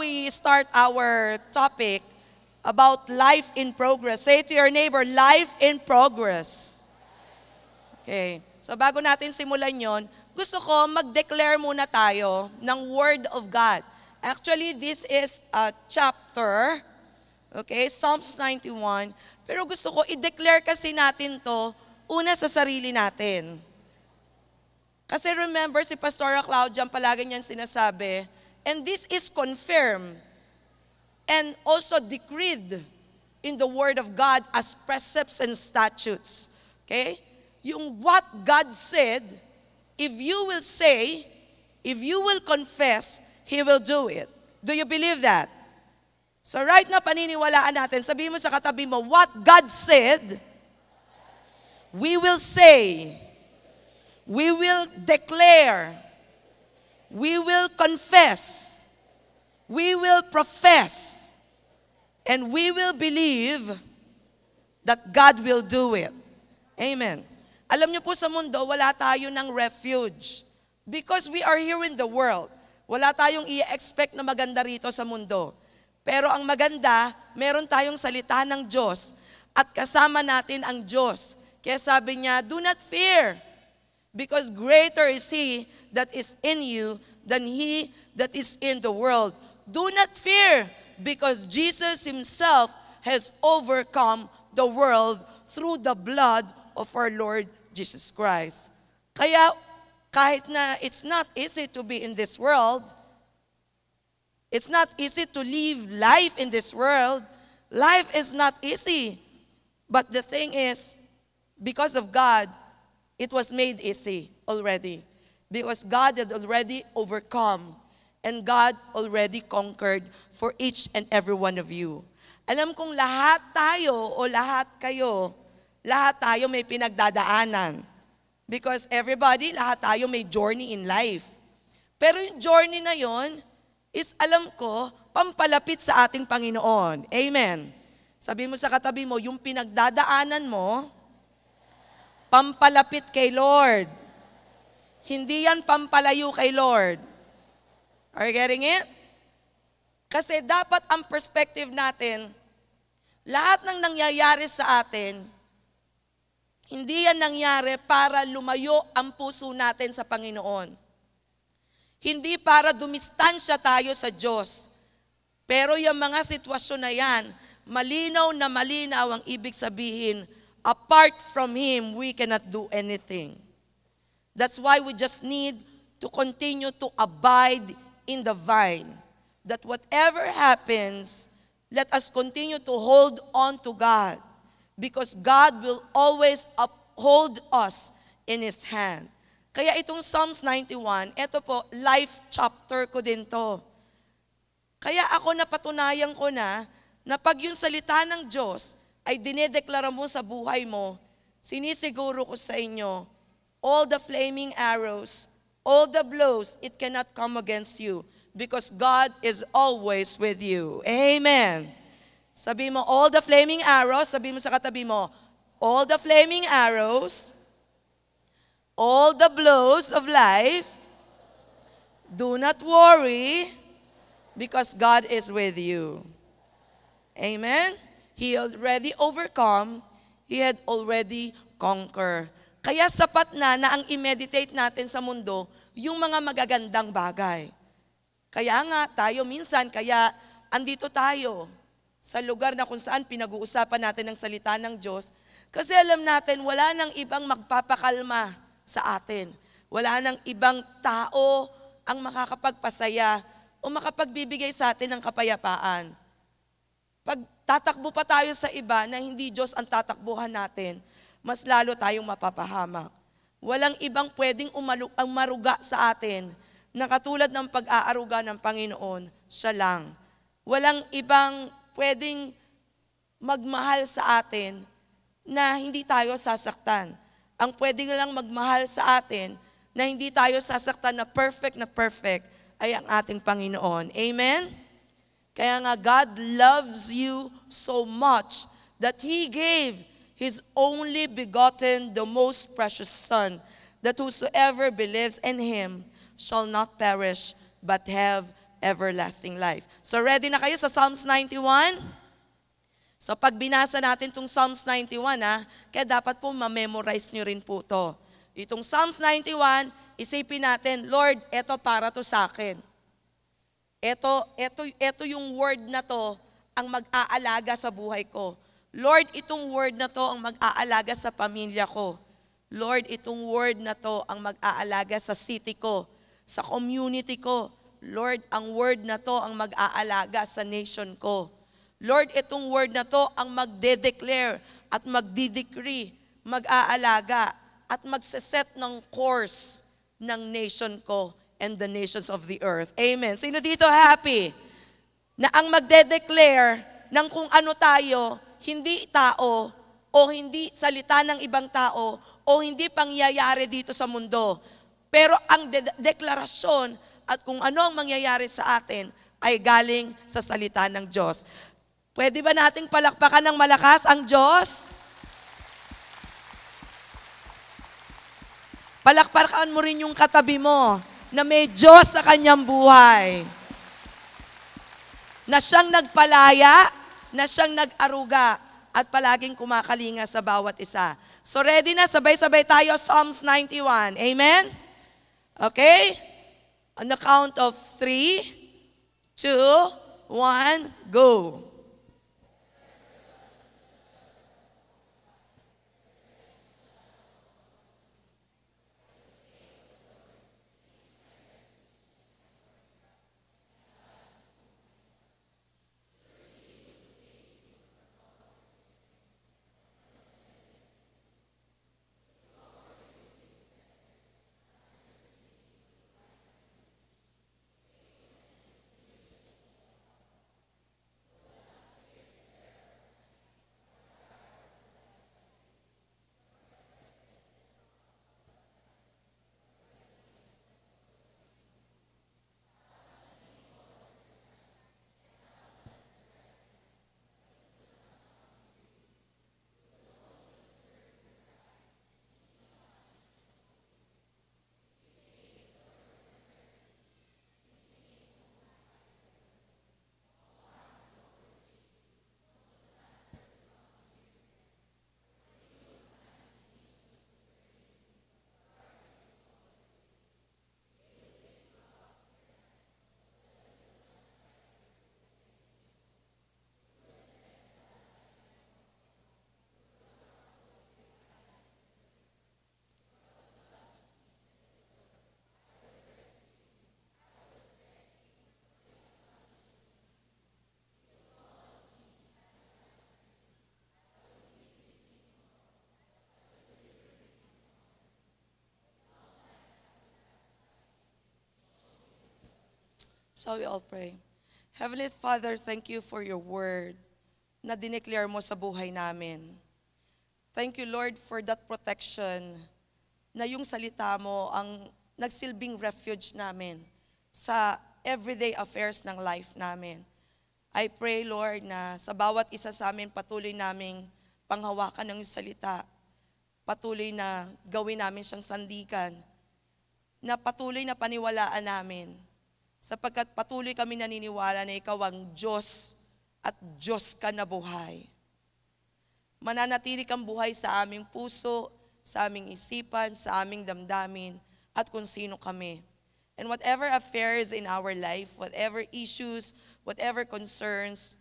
we start our topic about life in progress, say to your neighbor, life in progress. Okay. So bago natin simulan yon, gusto ko mag-declare muna tayo ng Word of God. Actually, this is a chapter, okay, Psalms 91. Pero gusto ko i-declare kasi natin to una sa sarili natin. Kasi remember, si Pastora Claudia, palagi niyan sinasabi, and this is confirmed and also decreed in the Word of God as precepts and statutes. Okay? Yung what God said, if you will say, if you will confess, He will do it. Do you believe that? So right now, paniniwalaan natin, sabihin mo sa katabi mo, what God said, we will say, we will declare, we will confess, we will profess, and we will believe that God will do it. Amen. Alam niyo po sa mundo, wala tayo ng refuge. Because we are here in the world. Wala tayong i-expect na maganda rito sa mundo. Pero ang maganda, meron tayong salita ng Diyos at kasama natin ang Diyos. Kaya sabi niya, do not fear. Because greater is He that is in you than he that is in the world. Do not fear, because Jesus Himself has overcome the world through the blood of our Lord Jesus Christ. Kaya, kahit na it's not easy to be in this world, it's not easy to live life in this world, life is not easy. But the thing is, because of God, it was made easy already. Because God had already overcome and God already conquered for each and every one of you. Alam kong lahat tayo o lahat kayo, lahat tayo may pinagdadaanan. Because everybody, lahat tayo may journey in life. Pero yung journey na yon is, alam ko, pampalapit sa ating Panginoon. Amen. Sabi mo sa katabi mo, yung pinagdadaanan mo, pampalapit kay Lord. Hindi yan pampalayo kay Lord. Are you getting it? Kasi dapat ang perspective natin, lahat ng nangyayari sa atin, hindi yan nangyari para lumayo ang puso natin sa Panginoon. Hindi para dumistansya tayo sa Diyos. Pero yung mga sitwasyon na yan, malinaw na malinaw ang ibig sabihin, apart from Him, we cannot do anything. That's why we just need to continue to abide in the vine. That whatever happens, let us continue to hold on to God. Because God will always uphold us in His hand. Kaya itong Psalms 91, ito po, life chapter ko din to. Kaya ako napatunayan ko na pag yung salita ng Diyos ay dinedeklara mo sa buhay mo, sinisiguro ko sa inyo, all the flaming arrows, all the blows, it cannot come against you because God is always with you. Amen. Sabi mo, all the flaming arrows, sabi mo sa katabi mo, all the flaming arrows, all the blows of life, do not worry because God is with you. Amen? He already overcome, He had already conquered. Kaya sapat na ang i-meditate natin sa mundo yung mga magagandang bagay. Kaya nga tayo minsan, kaya andito tayo sa lugar na kung saan pinag-uusapan natin ang salita ng Diyos. Kasi alam natin, wala nang ibang magpapakalma sa atin. Wala nang ibang tao ang makakapagpasaya o makapagbibigay sa atin ng kapayapaan. Pag tatakbo pa tayo sa iba na hindi Diyos ang tatakbuhan natin, mas lalo tayong mapapahamak. Walang ibang pwedeng umaruga sa atin na katulad ng pag-aaruga ng Panginoon, siya lang. Walang ibang pwedeng magmahal sa atin na hindi tayo sasaktan. Ang pwedeng lang magmahal sa atin na hindi tayo sasaktan na perfect ay ang ating Panginoon. Amen? Kaya nga God loves you so much that He gave His only begotten, the most precious Son, that whosoever believes in Him shall not perish but have everlasting life. So ready na kayo sa Psalms 91? So pag binasa natin itong Psalms 91, kaya dapat po ma-memorize nyo rin po ito. Itong Psalms 91, isipin natin, Lord, eto para to sa akin. Ito yung word na to ang mag-aalaga sa buhay ko. Lord, itong word na to ang mag-aalaga sa pamilya ko. Lord, itong word na to ang mag-aalaga sa city ko, sa community ko. Lord, ang word na to ang mag-aalaga sa nation ko. Lord, itong word na to ang magde-declare at magdi-decree, mag-aalaga at magseset ng course ng nation ko and the nations of the earth. Amen. Sino dito happy na ang magde-declare ng kung ano tayo, hindi tao o hindi salita ng ibang tao o hindi pangyayari dito sa mundo. Pero ang deklarasyon at kung ano ang mangyayari sa atin ay galing sa salita ng Diyos. Pwede ba nating palakpakan ng malakas ang Diyos? Palakpakan mo rin yung katabi mo na may Diyos sa kanyang buhay. Na siyang nagpalaya, na siyang nag-aruga, at palaging kumakalinga sa bawat isa. So ready na, sabay-sabay tayo, Psalms 91. Amen? Okay? On the count of 3, 2, 1, go. So we all pray. Heavenly Father, thank you for your word na dineclare mo sa buhay namin. Thank you, Lord, for that protection na yung salita mo ang nagsilbing refuge namin sa everyday affairs ng life namin. I pray, Lord, na sa bawat isa sa amin patuloy naming panghawakan ng iyong salita. Patuloy na gawin namin siyang sandigan. Na patuloy na paniwalaan namin. Sapagkat patuloy kami naniniwala na ikaw ang Diyos at Diyos ka na buhay. Mananatili kang buhay sa aming puso, sa aming isipan, sa aming damdamin, at kung sino kami. And whatever affairs in our life, whatever issues, whatever concerns,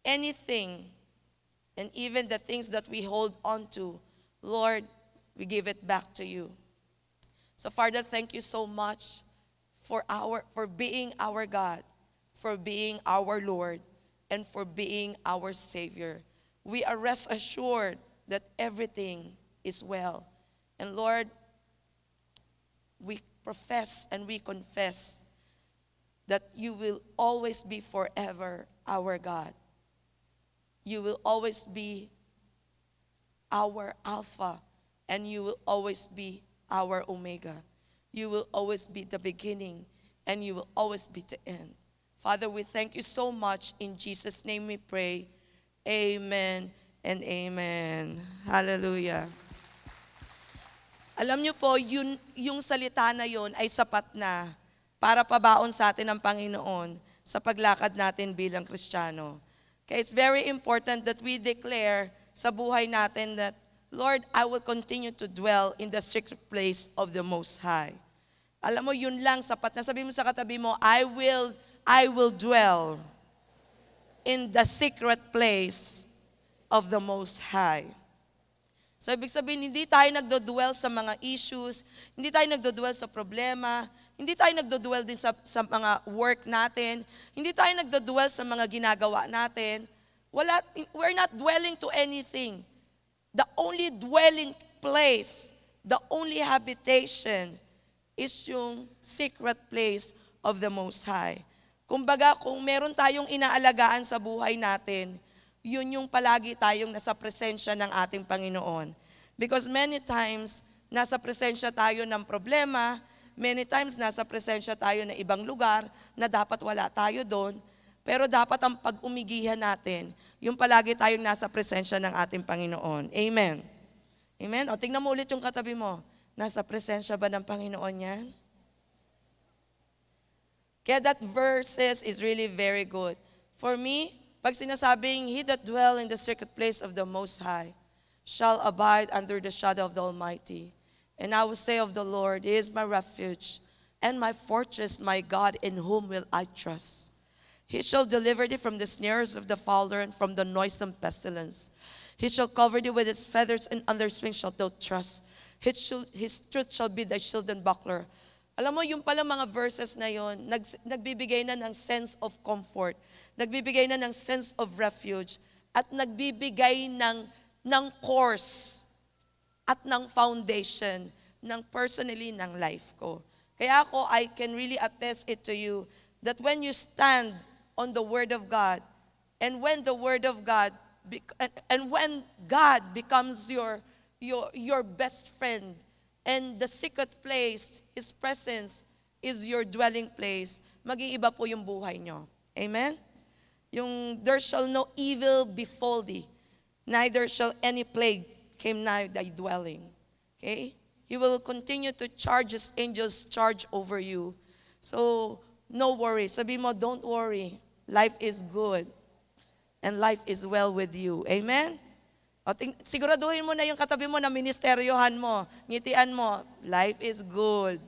anything, and even the things that we hold on to, Lord, we give it back to you. So Father, thank you so much for being our God, for being our Lord, and for being our Savior. We are rest assured that everything is well. And Lord, we profess and we confess that you will always be forever our God. You will always be our Alpha, and you will always be our Omega. You will always be the beginning, and you will always be the end. Father, we thank you so much. In Jesus' name we pray. Amen and amen. Hallelujah. Alam niyo po, yung salita na yon ay sapat na para pabaon sa atin ng Panginoon sa paglakad natin bilang Kristiyano. Kaya it's very important that we declare sa buhay natin that, Lord, I will continue to dwell in the secret place of the Most High. Alam mo, yun lang, sapat na. Sabi mo sa katabi mo, I will dwell in the secret place of the Most High. So, ibig sabihin, hindi tayo nagdo-dwell sa mga issues, hindi tayo nagdo-dwell sa problema, hindi tayo nagdo-dwell din sa mga work natin, hindi tayo nagdo-dwell sa mga ginagawa natin. We're not dwelling to anything. The only dwelling place, the only habitation is yung secret place of the Most High. Kumbaga, kung meron tayong inaalagaan sa buhay natin, yun yung palagi tayong nasa presensya ng ating Panginoon. Because many times, nasa presensya tayo ng problema, many times nasa presensya tayo ng ibang lugar na dapat wala tayo doon, pero dapat ang pag-umigihan natin, yung palagi tayong nasa presensya ng ating Panginoon. Amen. Amen? O, tingnan mo ulit yung katabi mo. Nasa presensya ba ng Panginoon yan? Kaya that verses is really very good. For me, pag sinasabing, He that dwell in the secret place of the Most High shall abide under the shadow of the Almighty. And I will say of the Lord, He is my refuge and my fortress, my God, in whom will I trust. He shall deliver thee from the snares of the fowler and from the noisome pestilence. He shall cover thee with his feathers, and under his wings shalt thou trust. His truth shall be thy shield and buckler. Alam mo, yung pala mga verses na yon, nagbibigay na ng sense of comfort, nagbibigay na ng sense of refuge, at nagbibigay ng course at ng foundation ng personally ng life ko. Kaya ako, I can really attest it to you that when you stand on the Word of God, and when the Word of God, and when God becomes your best friend, and the secret place, His presence, is your dwelling place, mag-iiba po yung buhay nyo. Amen? Yung, there shall no evil befall thee, neither shall any plague came nigh thy dwelling. Okay? He will continue to charge His angels charge over you. So, no worry. Sabi mo, don't worry. Life is good. And life is well with you. Amen? O, siguraduhin mo na yung katabi mo na ministeryohan mo. Ngitian mo, life is good.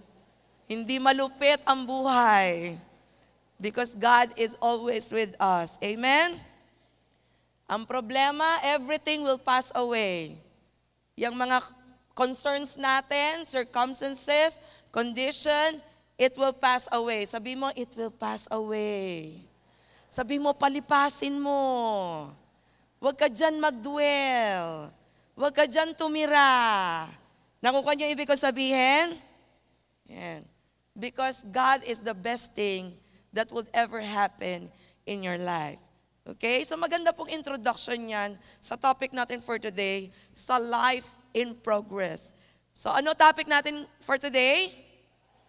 Hindi malupit ang buhay. Because God is always with us. Amen? Ang problema, everything will pass away. Yung mga concerns natin, circumstances, condition, it will pass away. Sabi mo, it will pass away. Sabi mo, palipasin mo. Huwag ka dyan mag-dwell. Huwag ka dyan tumira. Nakukuha niyo ibig ko sabihin? Yan. Because God is the best thing that would ever happen in your life. Okay? So maganda pong introduction yan sa topic natin for today, sa life in progress. So ano topic natin for today?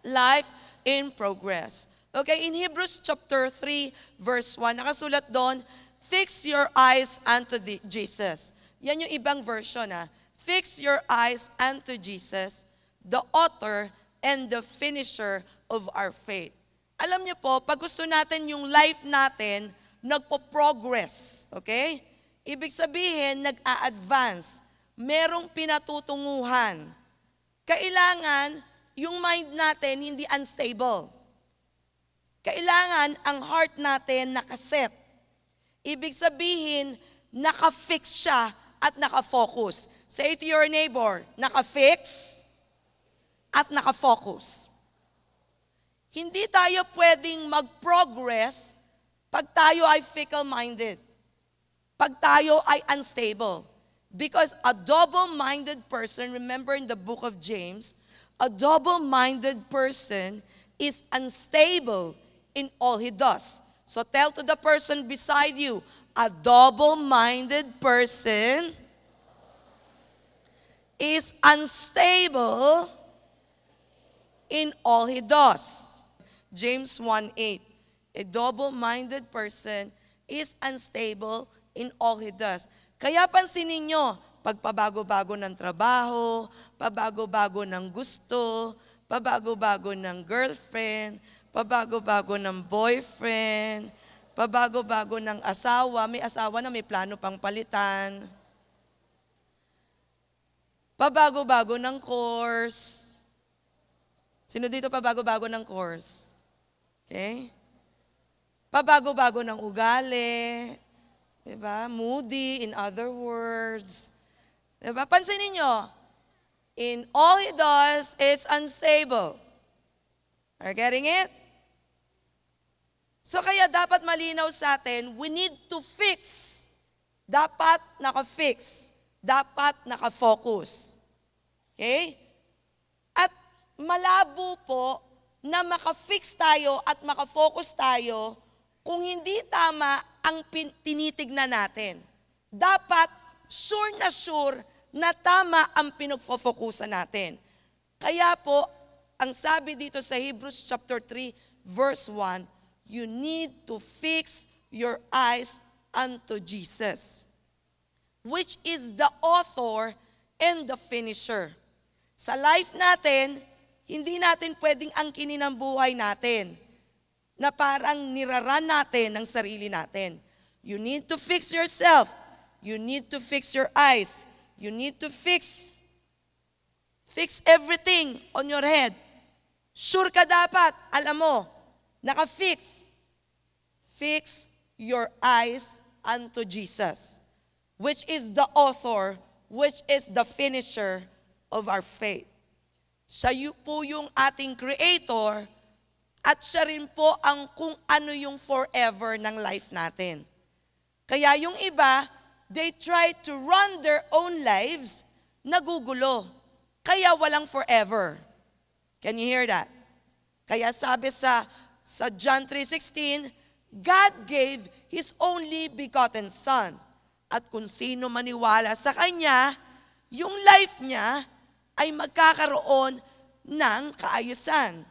Life in progress. Okay, in Hebrews chapter 3, verse 1, nakasulat doon, fix your eyes unto Jesus. Yan yung ibang version. Fix your eyes unto Jesus, the author and the finisher of our faith. Alam niyo po, pag gusto natin yung life natin, nagpo-progress. Okay? Ibig sabihin, nag-a-advance. Merong pinatutunguhan. Kailangan, yung mind natin hindi unstable. Kailangan ang heart natin nakaset. Ibig sabihin, nakafix siya at nakafocus. Say to your neighbor, nakafix at nakafocus. Hindi tayo pwedeng mag-progress pag tayo ay fickle-minded. Pag tayo ay unstable. Because a double-minded person, remember in the book of James, a double-minded person is unstable in all he does. So tell to the person beside you, a double-minded person is unstable in all he does. James 1:8. A double-minded person is unstable in all he does. Kaya pansinin nyo, pagpabago-bago ng trabaho, pabago-bago ng gusto, pabago-bago ng girlfriend, pabago-bago ng boyfriend, pabago-bago ng asawa, may asawa na may plano pang palitan, pabago-bago ng course. Sino dito pabago-bago ng course? Okay? Pabago-bago ng ugali, diba? Moody, in other words. Diba? Pansinin niyo, in all he does, it's unstable. Are you getting it? So kaya dapat malinaw sa atin, we need to fix. Dapat naka-fix. Dapat naka-focus. Okay? At malabo po na maka-fix tayo at maka-focus tayo kung hindi tama ang tinitignan natin. Dapat sure na tama ang pinagfofokusan natin. Kaya po, ang sabi dito sa Hebrews chapter 3, verse 1, you need to fix your eyes unto Jesus, which is the author and the finisher. Sa life natin, hindi natin pwedeng angkinin ang buhay natin na parang niraran natin ng sarili natin. You need to fix yourself. You need to fix your eyes. You need to fix everything on your head. Sure ka dapat, alam mo, naka-fix. Fix your eyes unto Jesus, which is the author, which is the finisher of our faith. Siya po yung ating creator, at siya rin po ang kung ano yung forever ng life natin. Kaya yung iba, they try to run their own lives, nagugulo. Kaya walang forever. Can you hear that? Kaya sabi sa John 3:16, God gave His only begotten Son. At kung sino maniwala sa Kanya, yung life niya ay magkakaroon ng kaayusan.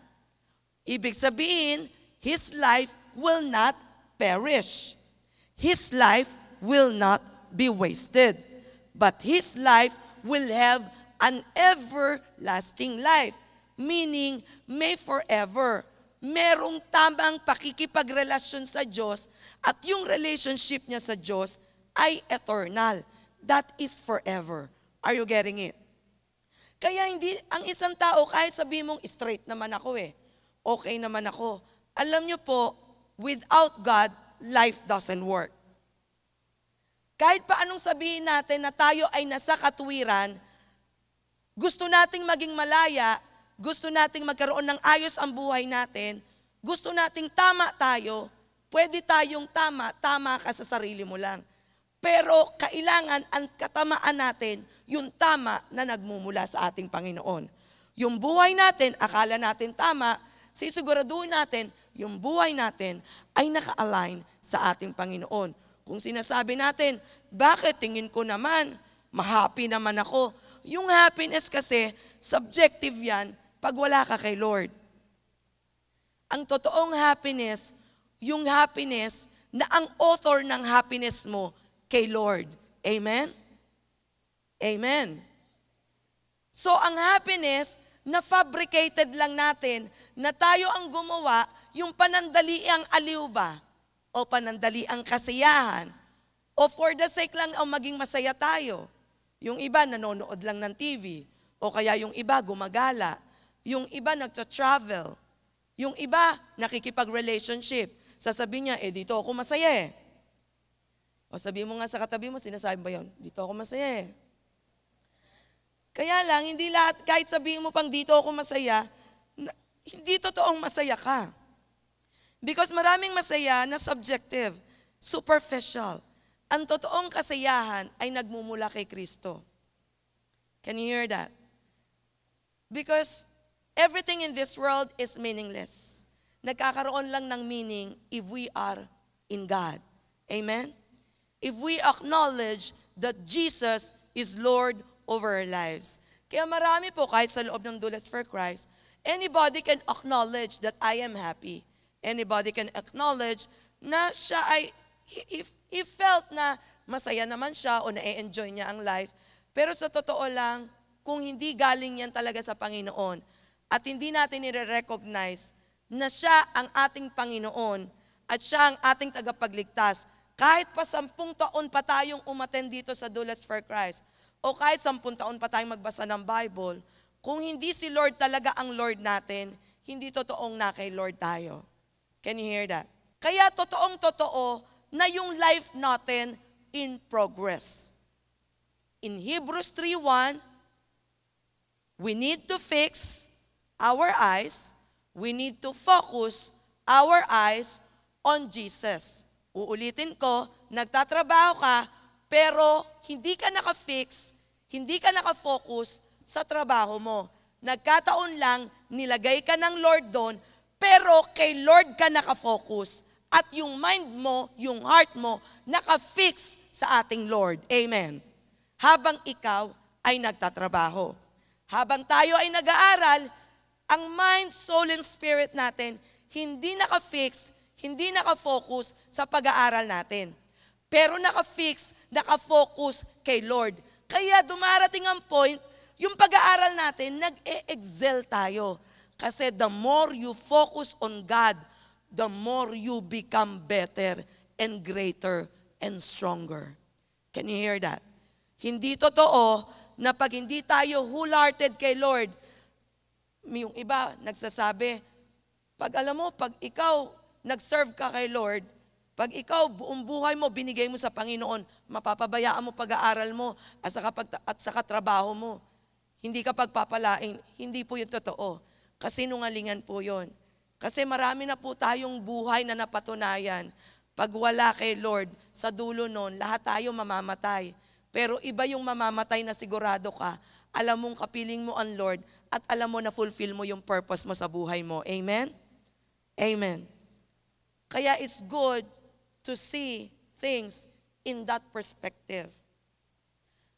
Ibig sabihin, his life will not perish. His life will not be wasted. But his life will have an everlasting life. Meaning, may forever. Merong tamang pakikipagrelasyon sa Diyos at yung relationship niya sa Diyos ay eternal. That is forever. Are you getting it? Kaya hindi, ang isang tao, kahit sabihin mong straight naman ako okay naman ako. Alam niyo po, without God, life doesn't work. Kahit pa anong sabihin natin na tayo ay nasa katuwiran, gusto nating maging malaya, gusto nating magkaroon ng ayos ang buhay natin, gusto nating tama tayo, pwede tayong tama ka sa sarili mo lang. Pero kailangan ang katamaan natin, yung tama na nagmumula sa ating Panginoon. Yung buhay natin, akala natin tama, sisiguraduhin natin, yung buhay natin ay naka-align sa ating Panginoon. Kung sinasabi natin, bakit tingin ko naman, ma-happy naman ako. Yung happiness kasi, subjective yan pag wala ka kay Lord. Ang totoong happiness, yung happiness na ang author ng happiness mo kay Lord. Amen? Amen. So ang happiness, na fabricated lang natin, na tayo ang gumawa, yung panandaliang aliw ba? O panandaliang kasiyahan? O for the sake lang o maging masaya tayo? Yung iba nanonood lang ng TV. O kaya yung iba gumagala. Yung iba nagta-travel. Yung iba nakikipag-relationship. Sasabihin niya, dito ako masaya . O sabihin mo nga sa katabi mo, sinasabi ba yun? Dito ako masaya . Kaya lang, hindi lahat, kahit sabihin mo pang dito ako masaya, hindi totoong masaya ka. Because maraming masaya na subjective, superficial. Ang totoong kasiyahan ay nagmumula kay Kristo. Can you hear that? Because everything in this world is meaningless. Nagkakaroon lang ng meaning if we are in God. Amen? If we acknowledge that Jesus is Lord over our lives. Kaya marami po, kahit sa loob ng Dulas for Christ, anybody can acknowledge that I am happy. Anybody can acknowledge na siya ay, he felt na masaya naman siya o na-enjoy niya ang life. Pero sa totoo lang, kung hindi galing yan talaga sa Panginoon at hindi natin nire-recognize na siya ang ating Panginoon at siya ang ating tagapagligtas. Kahit pa 10 taon pa tayong umattend dito sa Doulas for Christ, o kahit 10 taon pa tayong magbasa ng Bible, kung hindi si Lord talaga ang Lord natin, hindi totoong na kay Lord tayo. Can you hear that? Kaya totoong-totoo na yung life natin in progress. In Hebrews 3:1, we need to fix our eyes, we need to focus our eyes on Jesus. Uulitin ko, nagtatrabaho ka, pero hindi ka naka-fix, hindi ka naka-focus sa trabaho mo. Nagkataon lang, nilagay ka ng Lord doon, pero kay Lord ka naka-focus. At yung mind mo, yung heart mo, naka-fix sa ating Lord. Amen. Habang ikaw ay nagtatrabaho. Habang tayo ay nag-aaral, ang mind, soul, and spirit natin, hindi naka-fix, hindi naka-focus sa pag-aaral natin. Pero naka-fix, naka-focus kay Lord. Kaya dumarating ang point, yung pag-aaral natin, nag-e-excel tayo. Kasi the more you focus on God, the more you become better and greater and stronger. Can you hear that? Hindi totoo na pag hindi tayo wholehearted kay Lord, yung iba nagsasabi, pag alam mo, pag ikaw nag-serve ka kay Lord, pag ikaw buong buhay mo binigay mo sa Panginoon, mapapabayaan mo pag-aaral mo at saka trabaho mo. Hindi ka pagpapalain. Hindi po yun totoo. Kasinungalingan po yun. Kasi marami na po tayong buhay na napatunayan. Pag wala kay Lord, sa dulo nun, lahat tayo mamamatay. Pero iba yung mamamatay na sigurado ka. Alam mong kapiling mo ang Lord at alam mo na fulfill mo yung purpose mo sa buhay mo. Amen? Amen. Kaya it's good to see things in that perspective.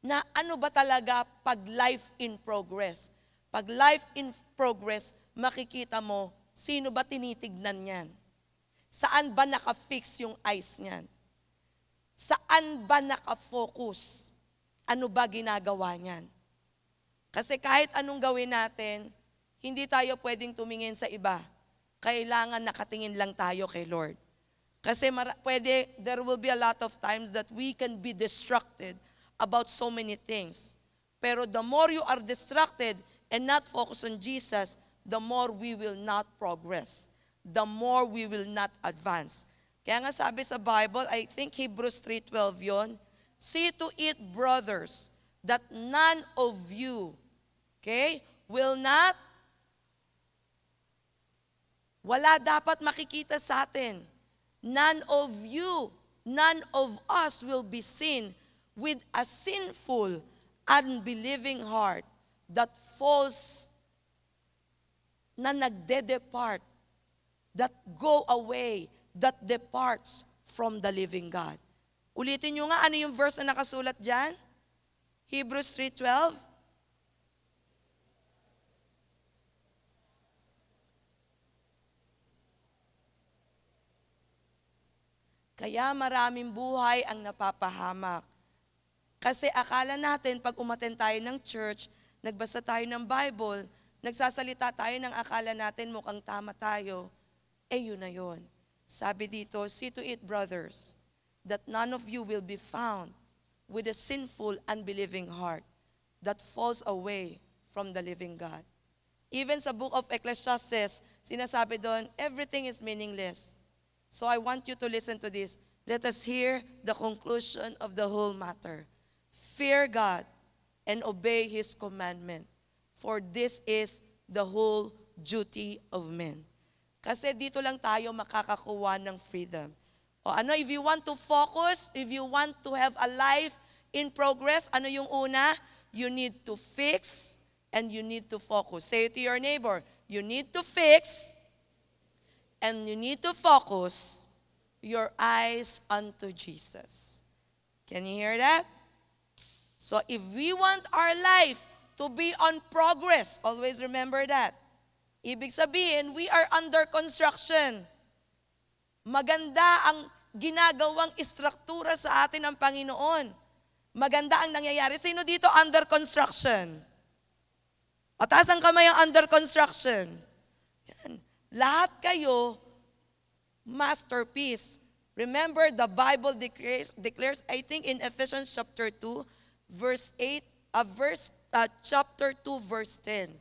Na ano ba talaga pag life in progress? Pag life in progress, makikita mo sino ba tinitignan niyan? Saan ba naka-fix yung eyes niyan? Saan ba naka-focus? Ano ba ginagawa niyan? Kasi kahit anong gawin natin, hindi tayo pwedeng tumingin sa iba. Kailangan nakatingin lang tayo kay Lord. Kasi there will be a lot of times that we can be distracted about so many things. Pero the more you are distracted and not focus on Jesus, the more we will not progress. The more we will not advance. Kaya nga sabi sa Bible, I think Hebrews 3:12 yon, see to it, brothers, that none of you, will not, wala dapat makikita sa atin. None of you, none of us will be seen with a sinful, unbelieving heart that falls, na nagde-depart, that go away, that departs from the living God. Ulitin nyo nga, ano yung verse na nakasulat dyan? Hebrews 3:12. Kaya maraming buhay ang napapahamak. Kasi akala natin, pag umattend tayo ng church, nagbasa tayo ng Bible, nagsasalita tayo ng akala natin mukhang tama tayo, yun na yun. Sabi dito, see to it, brothers, that none of you will be found with a sinful, unbelieving heart that falls away from the living God. Even sa book of Ecclesiastes, sinasabi doon, everything is meaningless. So I want you to listen to this. Let us hear the conclusion of the whole matter. Fear God and obey His commandment, for this is the whole duty of men. Kasi dito lang tayo makakakuha ng freedom. O ano, if you want to focus, if you want to have a life in progress, ano yung una? You need to fix and you need to focus. Say it to your neighbor, you need to fix and you need to focus your eyes unto Jesus. Can you hear that? So if we want our life to be on progress, always remember that. Ibig sabihin, we are under construction. Maganda ang ginagawang istruktura sa atin ng Panginoon. Maganda ang nangyayari. Sino dito under construction? O taas ang kamay ang under construction. Yan. lahat kayo masterpiece. Remember, the Bible declares, I think in Ephesians chapter 2, chapter 2, verse 10,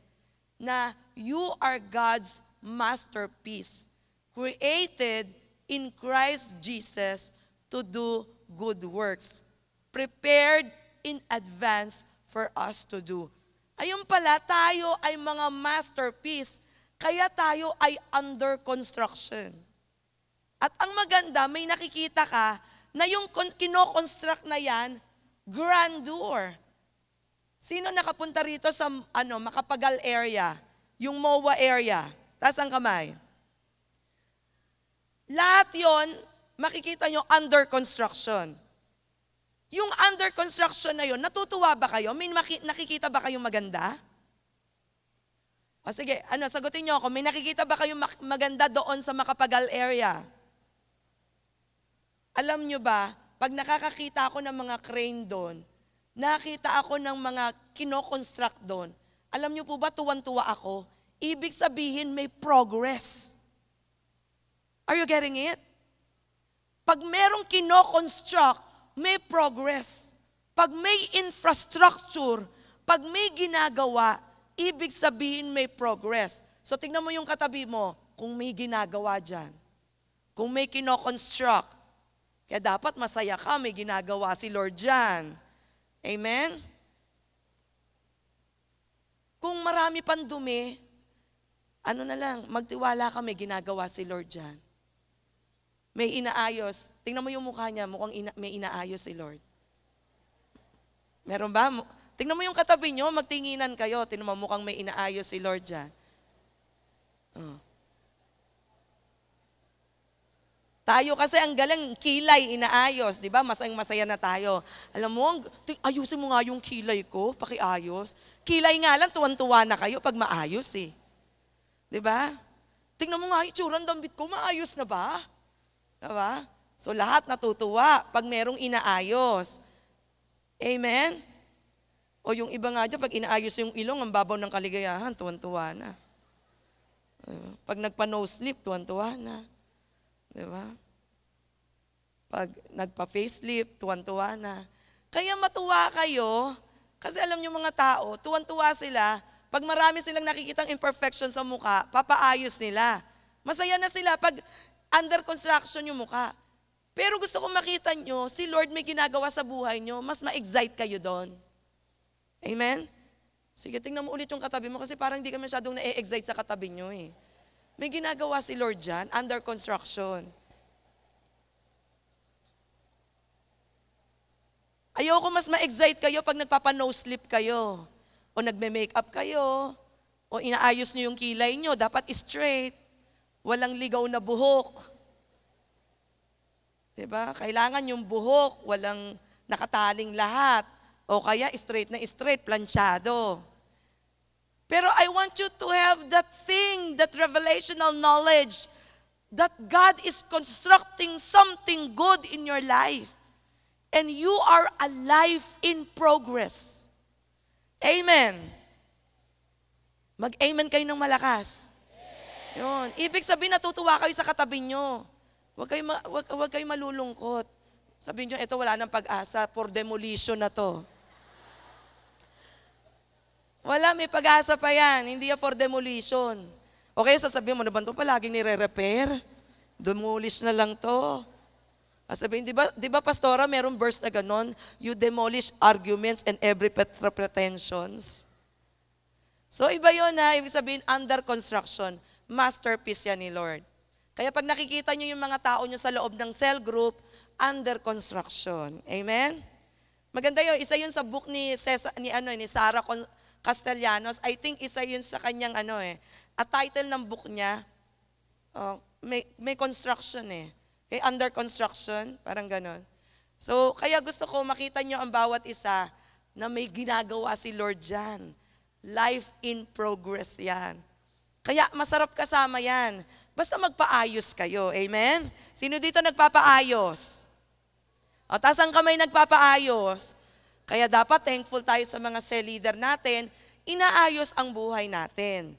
na you are God's masterpiece, created in Christ Jesus to do good works, prepared in advance for us to do. Ayun pala, tayo ay mga masterpiece, kaya tayo ay under construction. At ang maganda, may nakikita ka na yung kino-construct na yan, grandeur. Sino nakapunta rito sa Macapagal area? Yung MOA area. Taas ang kamay. Lahat yon, makikita nyo under construction. Yung under construction na yon, natutuwa ba kayo? May nakikita ba kayong maganda? O sige, sagutin nyo ako, may nakikita ba kayong maganda doon sa Macapagal area? Alam nyo ba, pag nakakakita ako ng mga crane doon, nakita ako ng mga kino-construct doon, alam nyo po ba, tuwan-tuwa ako? Ibig sabihin, may progress. Are you getting it? Pag merong kino-construct, may progress. Pag may infrastructure, pag may ginagawa, ibig sabihin may progress. So tingnan mo yung katabi mo, kung may ginagawa dyan. Kung may kino-construct, kaya dapat masaya ka, may ginagawa si Lord dyan. Amen? Kung marami pang dumi, magtiwala ka, may ginagawa si Lord dyan. May inaayos. Tingnan mo yung mukha niya, mukhang may inaayos si Lord. Meron ba? Tingnan mo yung katabi nyo, magtinginan kayo. Tingnan mo mukhang may inaayos si Lord dyan. Tayo kasi ang galing, kilay, inaayos. Di ba? Masaya na tayo. Alam mo, ayusin mo nga yung kilay ko, pakiayos. Kilay nga lang, tuwan-tuwa na kayo pag maayos eh. Di ba? Tingnan mo nga, itsura ng dambit ko, maayos na ba? Di ba? So lahat natutuwa pag merong inaayos. Amen? O yung iba nga dyan, pag inaayos yung ilong, ang babaw ng kaligayahan, tuwan-tuwa na. Pag nagpa-nose slip, tuwan-tuwa na. Diba? Pag nagpa-facelift, tuwan-tuwa na. Kaya matuwa kayo, kasi alam niyo mga tao, tuwan-tuwa sila, pag marami silang nakikitang imperfection sa mukha, papaayos nila. Masaya na sila pag under construction yung mukha. Pero gusto kong makita nyo, si Lord may ginagawa sa buhay nyo, mas ma-excite kayo doon. Amen? Sige, tingnan mo ulit yung katabi mo kasi parang hindi ka masyadong na-excite sa katabi nyo eh. May ginagawa si Lord dyan, under construction. Ayoko mas ma-excite kayo pag nagpapa-nose slip kayo, o nagme-makeup kayo, o inaayos nyo yung kilay nyo, dapat straight, walang ligaw na buhok. Diba? Kailangan yung buhok, walang nakataling lahat, o kaya straight na straight, planchado. Pero I want you to have that thing, that revelational knowledge, that God is constructing something good in your life. And you are a life in progress. Amen. Mag-amen kayo ng malakas. Yun. Ibig sabihin, natutuwa kayo sa katabi nyo. Huwag kayo malulungkot. Sabihin nyo, ito wala nang pag-asa, for demolition na to. Wala, may pag-asa pa yan. Hindi yan for demolition. Okay, sasabihin mo, na ba ito palaging nire-repair? Demolish na lang to. Sabihin, di ba pastora, merong verse na ganon? You demolish arguments and every pretensions. So iba yun na, ibig sabihin, under construction. Masterpiece yan ni Lord. Kaya pag nakikita nyo yung mga tao nyo sa loob ng cell group, under construction. Amen? Maganda yun. Isa yun sa book ni Sarah Castellanos. I think isa yun sa kanyang a title ng book niya, may construction eh. Okay, under construction, parang ganon. So, kaya gusto ko makita nyo ang bawat isa na may ginagawa si Lord dyan. Life in progress yan. Kaya masarap kasama yan. Basta magpaayos kayo. Amen? Sino dito nagpapaayos? O, taas ang kamay nagpapaayos. Kaya dapat thankful tayo sa mga cell leader natin, inaayos ang buhay natin.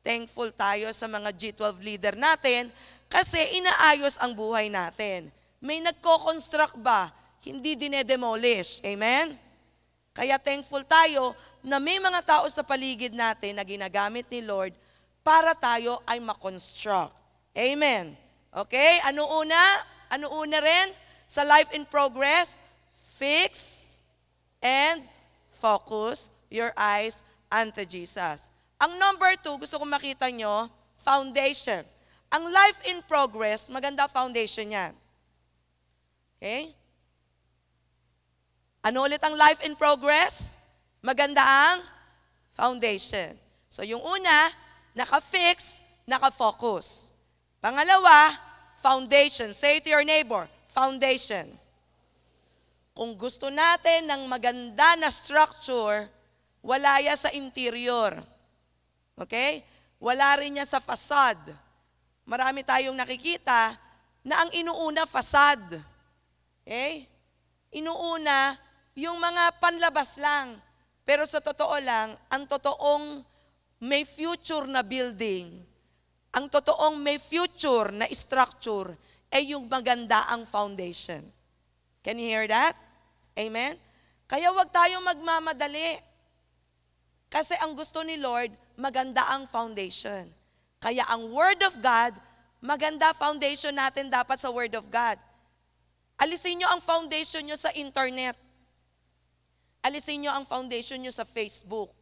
Thankful tayo sa mga G12 leader natin kasi inaayos ang buhay natin. May nagko-construct ba? Hindi dinedemolish. Amen? Kaya thankful tayo na may mga tao sa paligid natin na ginagamit ni Lord para tayo ay makonstruct. Amen? Okay? Ano una? Ano una rin? Sa life in progress, fix and focus your eyes unto Jesus. Ang number 2, gusto kong makita nyo, foundation. Ang life in progress, maganda foundation yan. Okay? Ano ulit ang life in progress? Maganda ang foundation. So yung una, naka-fix, naka-focus. Pangalawa, foundation. Say to your neighbor, foundation. Kung gusto natin ng maganda na structure, wala yan sa interior. Okay? Wala rin yan sa facade. Marami tayong nakikita na ang inuuna facade. Okay? Inuuna yung mga panlabas lang. Pero sa totoo lang, ang totoong may future na building, ang totoong may future na structure, ay yung maganda ang foundation. Can you hear that? Amen? Kaya wag tayong magmamadali. Kasi ang gusto ni Lord, maganda ang foundation. Kaya ang Word of God, maganda foundation natin dapat sa Word of God. Alisin nyo ang foundation nyo sa internet. Alisin nyo ang foundation nyo sa Facebook.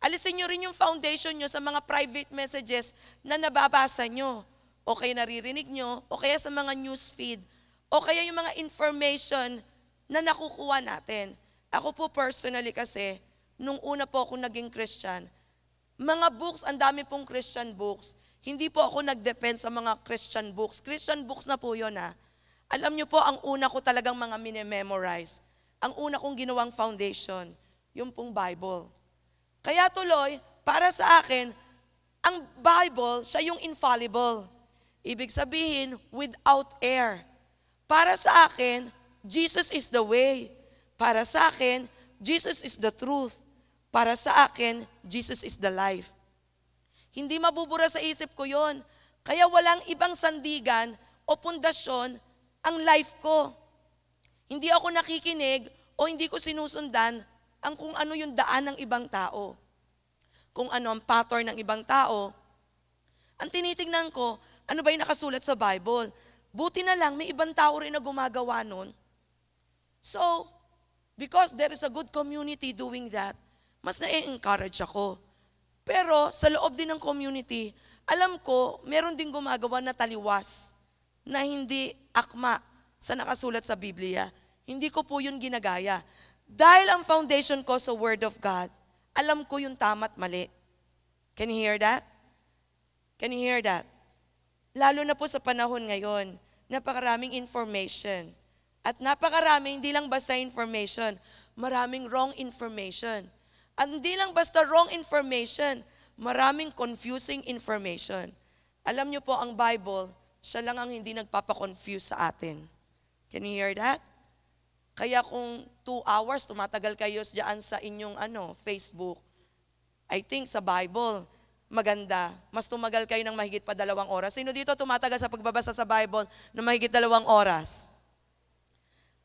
Alisin nyo rin yung foundation nyo sa mga private messages na nababasa nyo. O kaya naririnig nyo, o kaya sa mga news feed, o kaya yung mga information na nakukuha natin. Ako po personally kasi, nung una po ako naging Christian, mga books, ang dami pong Christian books. Hindi po ako nag-depend sa mga Christian books. Christian books na po yun ha. Alam nyo po, ang una ko talagang mga mini-memorize. Ang una kong ginawang foundation, yung pong Bible. Kaya tuloy, para sa akin, ang Bible, siya yung infallible. Ibig sabihin, without error. Para sa akin, Jesus is the way. Para sa akin, Jesus is the truth. Para sa akin, Jesus is the life. Hindi mabubura sa isip ko yon. Kaya walang ibang sandigan o pundasyon ang life ko. Hindi ako nakikinig o hindi ko sinusundan ang kung ano yung daan ng ibang tao. Kung ano ang pattern ng ibang tao. Ang tinitingnan ko, ano ba yung nakasulat sa Bible? Buti na lang, may ibang tao rin na gumagawa nun. So, because there is a good community doing that, mas na-encourage ako. Pero sa loob din ng community, alam ko, meron din gumagawa na taliwas na hindi akma sa nakasulat sa Biblia. Hindi ko po yun ginagaya. Dahil ang foundation ko sa Word of God, alam ko yung tama at mali. Can you hear that? Can you hear that? Lalo na po sa panahon ngayon, napakaraming information. At napakaraming, hindi lang basta information, maraming wrong information. At hindi lang basta wrong information, maraming confusing information. Alam niyo po, ang Bible, siya lang ang hindi nagpapakonfuse sa atin. Can you hear that? Kaya kung 2 hours, tumatagal kayo diyan sa inyong Facebook, I think sa Bible, maganda. Mas tumagal kayo ng mahigit pa 2 oras. Sino dito tumatagal sa pagbabasa sa Bible ng mahigit 2 oras?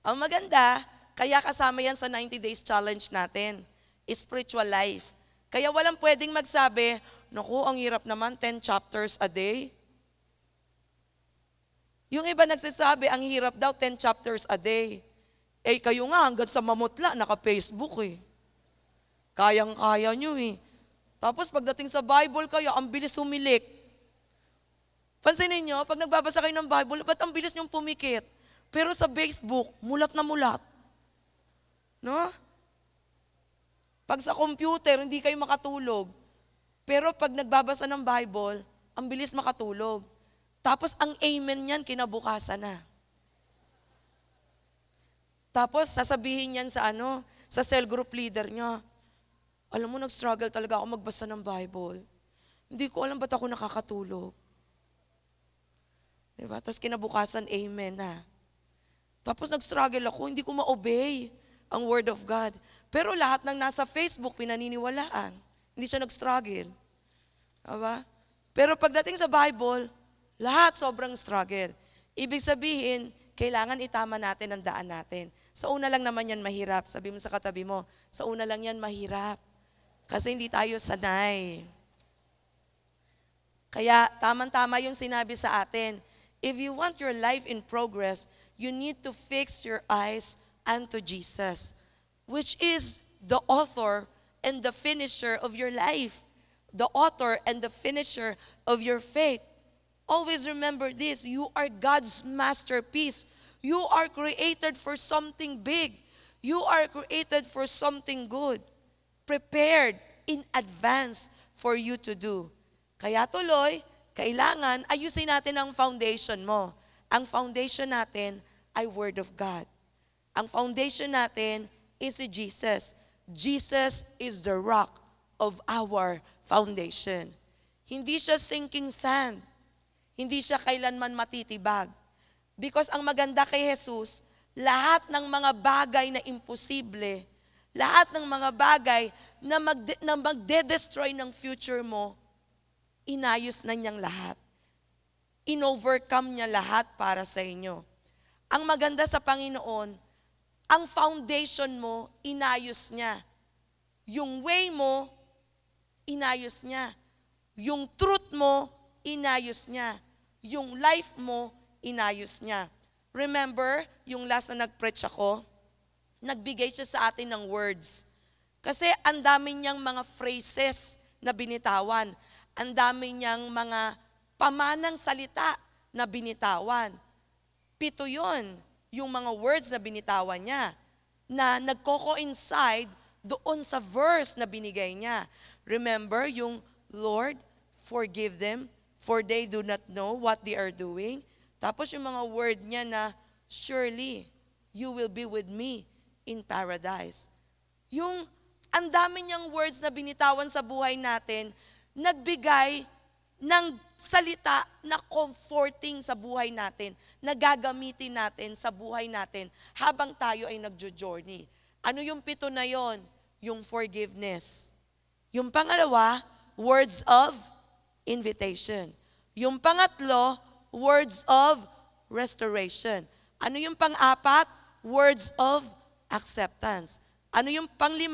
Ang maganda, kaya kasama yan sa 90 days challenge natin. Spiritual life. Kaya walang pwedeng magsabi, naku, ang hirap naman, 10 chapters a day. Yung iba nagsasabi, ang hirap daw, 10 chapters a day. Eh, kayo nga, hanggang sa mamutla, naka-Facebook eh. Kayang-kaya nyo eh. Tapos pagdating sa Bible kayo, ang bilis humilik. Pansinin nyo, pag nagbabasa kayo ng Bible, ba't ang bilis nyong pumikit? Pero sa Facebook, mulat na mulat. No? Pag sa computer, hindi kayo makatulog. Pero pag nagbabasa ng Bible, ang bilis makatulog. Tapos ang amen niyan, kinabukasan na. Tapos sasabihin niyan sa cell group leader niya, alam mo, nag-struggle talaga ako magbasa ng Bible. Hindi ko alam ba't ako nakakatulog. Diba? Tapos kinabukasan, amen na. Tapos nag-struggle ako, hindi ko ma-obey ang Word of God. Pero lahat ng nasa Facebook, pinaniniwalaan. Hindi siya nag-struggle. Diba? Pero pagdating sa Bible, lahat sobrang struggle. Ibig sabihin, kailangan itama natin ang daan natin. Sa una lang naman yan mahirap. Sabi mo sa katabi mo, sa una lang yan mahirap. Kasi hindi tayo sanay. Kaya tamang-tama yung sinabi sa atin, if you want your life in progress, you need to fix your eyes unto Jesus, which is the author and the finisher of your life, the author and the finisher of your faith. Always remember this, you are God's masterpiece. You are created for something big. You are created for something good, prepared in advance for you to do. Kaya tuloy, kailangan ayusin natin ang foundation mo. Ang foundation natin ay Word of God. Ang foundation natin is si Jesus. Jesus is the rock of our foundation. Hindi siya sinking sand. Hindi siya kailanman matitibag. Because ang maganda kay Jesus, lahat ng mga bagay na imposible, lahat ng mga bagay na magde-destroy ng future mo, inayos na niyang lahat. In-overcome niya lahat para sa inyo. Ang maganda sa Panginoon, ang foundation mo, inayos niya. Yung way mo, inayos niya. Yung truth mo, inayos niya. Yung life mo, inayos niya. Remember, yung last na nag-preach ako, nagbigay siya sa atin ng words. Kasi ang dami niyang mga phrases na binitawan. Ang dami niyang mga pamanang salita na binitawan. 7 yun, yung mga words na binitawan niya, na nagko-coincide doon sa verse na binigay niya. Remember yung, Lord, forgive them, for they do not know what they are doing. Tapos yung mga word niya na, surely, you will be with me in paradise. Yung, ang dami niyang words na binitawan sa buhay natin, nagbigay ng salita na comforting sa buhay natin, na gagamitin natin sa buhay natin habang tayo ay nagjo-journey. Ano yung 7 na yon? Yung forgiveness. Yung pangalawa, words of invitation. Yung pangatlo, words of restoration. Ano yung pang-apat? Words of acceptance. Ano yung pang-5?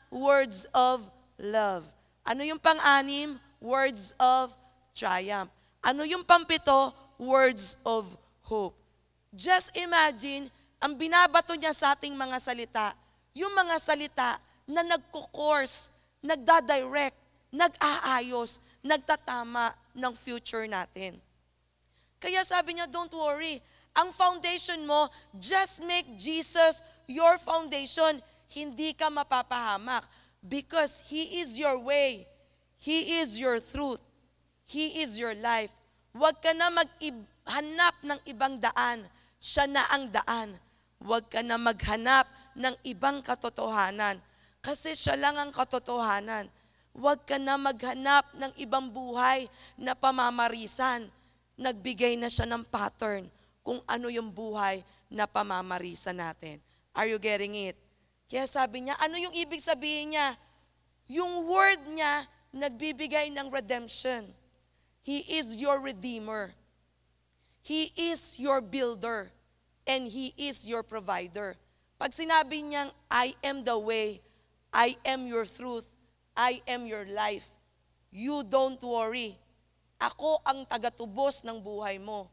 Words of love. Ano yung pang-6? Words of triumph. Ano yung pang-7? Words of hope. Just imagine, ang binabato niya sa ating mga salita, yung mga salita na nagko-course, nagdadirect, nag-aayos, nagtatama ng future natin. Kaya sabi niya, don't worry. Ang foundation mo, just make Jesus your foundation. Hindi ka mapapahamak because He is your way. He is your truth. He is your life. Huwag ka na maghanap ng ibang daan. Siya na ang daan. Huwag ka na maghanap ng ibang katotohanan kasi siya lang ang katotohanan. Huwag ka na maghanap ng ibang buhay na pamamarisan. Nagbigay na siya ng pattern kung ano yung buhay na pamamarisan natin. Are you getting it? Kaya sabi niya, ano yung ibig sabihin niya? Yung word niya, nagbibigay ng redemption. He is your redeemer. He is your builder. And He is your provider. Pag sinabi niyang, I am the way, I am your truth, I am your life. You don't worry. Ako ang tagatubos ng buhay mo.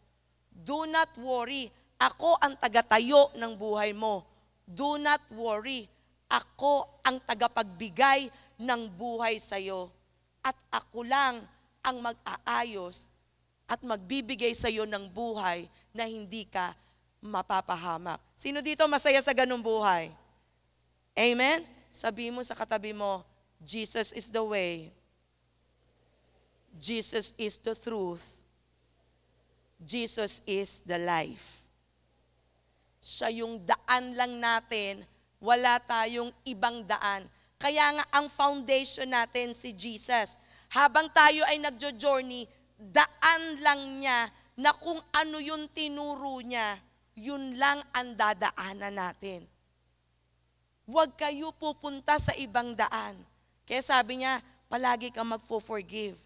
Do not worry. Ako ang tagatayo ng buhay mo. Do not worry. Ako ang tagapagbigay ng buhay sa iyo. At ako lang ang mag-aayos at magbibigay sa iyo ng buhay na hindi ka mapapahamak. Sino dito masaya sa ganung buhay? Amen? Sabi mo sa katabi mo, Jesus is the way. Jesus is the truth. Jesus is the life. Siya yung daan lang natin, wala tayong ibang daan. Kaya nga ang foundation natin si Jesus. Habang tayo ay nagjo-journey, daan lang niya na kung ano yung tinuro niya, yun lang ang dadaanan natin. Huwag kayo pupunta sa ibang daan. Kaya sabi niya, palagi kang magfo-forgive.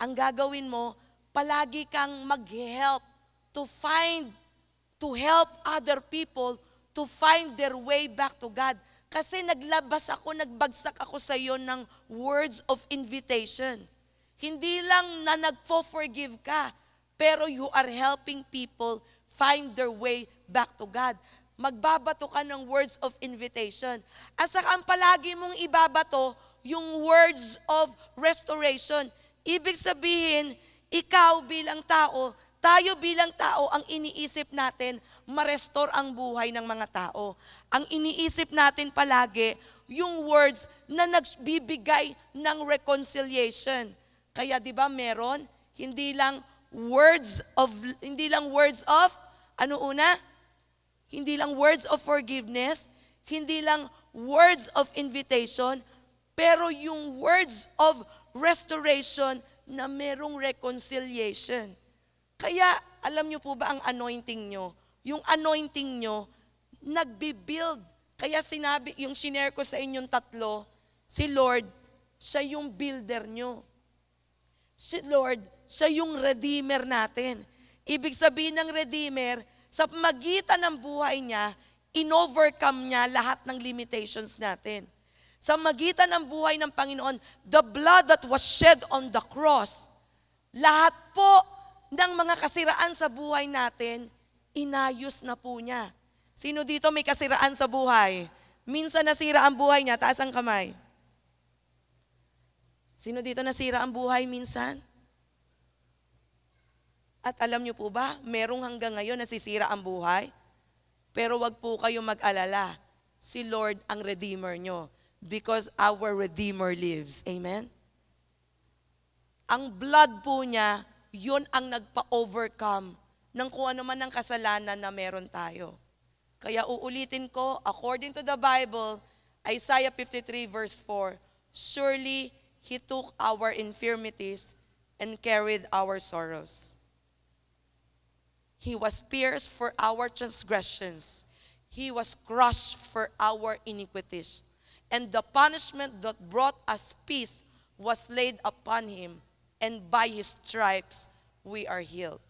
ang gagawin mo, palagi kang mag-help to help other people to find their way back to God. Kasi nagbagsak ako sa iyo ng words of invitation. Hindi lang na nagfo-forgive ka, pero you are helping people find their way back to God. Magbabato ka ng words of invitation. At saka ang palagi mong ibabato, yung words of restoration. Ibig sabihin, ikaw bilang tao, tayo bilang tao, ang iniisip natin, ma-restore ang buhay ng mga tao. Ang iniisip natin palagi, yung words na nagbibigay ng reconciliation. Kaya 'di ba meron, hindi lang words of Hindi lang words of forgiveness, hindi lang words of invitation, pero yung words of restoration na merong reconciliation. Kaya, alam nyo po ba ang anointing nyo? Yung anointing nyo, nagbibuild. Kaya yung shinare ko sa inyong tatlo, si Lord, siya yung builder nyo. Si Lord, siya yung redeemer natin. Ibig sabihin ng redeemer, sa magitan ng buhay niya, in-overcome niya lahat ng limitations natin. Sa magitan ng buhay ng Panginoon, the blood that was shed on the cross, lahat po ng mga kasiraan sa buhay natin, inayos na po niya. Sino dito may kasiraan sa buhay? Minsan nasira ang buhay niya, taas ang kamay. Sino dito nasira ang buhay minsan? At alam niyo po ba, merong hanggang ngayon nasisira ang buhay? Pero wag po kayo mag-alala. Si Lord ang Redeemer nyo. Because our Redeemer lives. Amen? Ang blood po niya, yun ang nagpa-overcome ng kung ano man ang kasalanan na meron tayo. Kaya uulitin ko, according to the Bible, Isaiah 53 verse 4, surely He took our infirmities and carried our sorrows. He was pierced for our transgressions. He was crushed for our iniquities. And the punishment that brought us peace was laid upon Him, and by His stripes we are healed.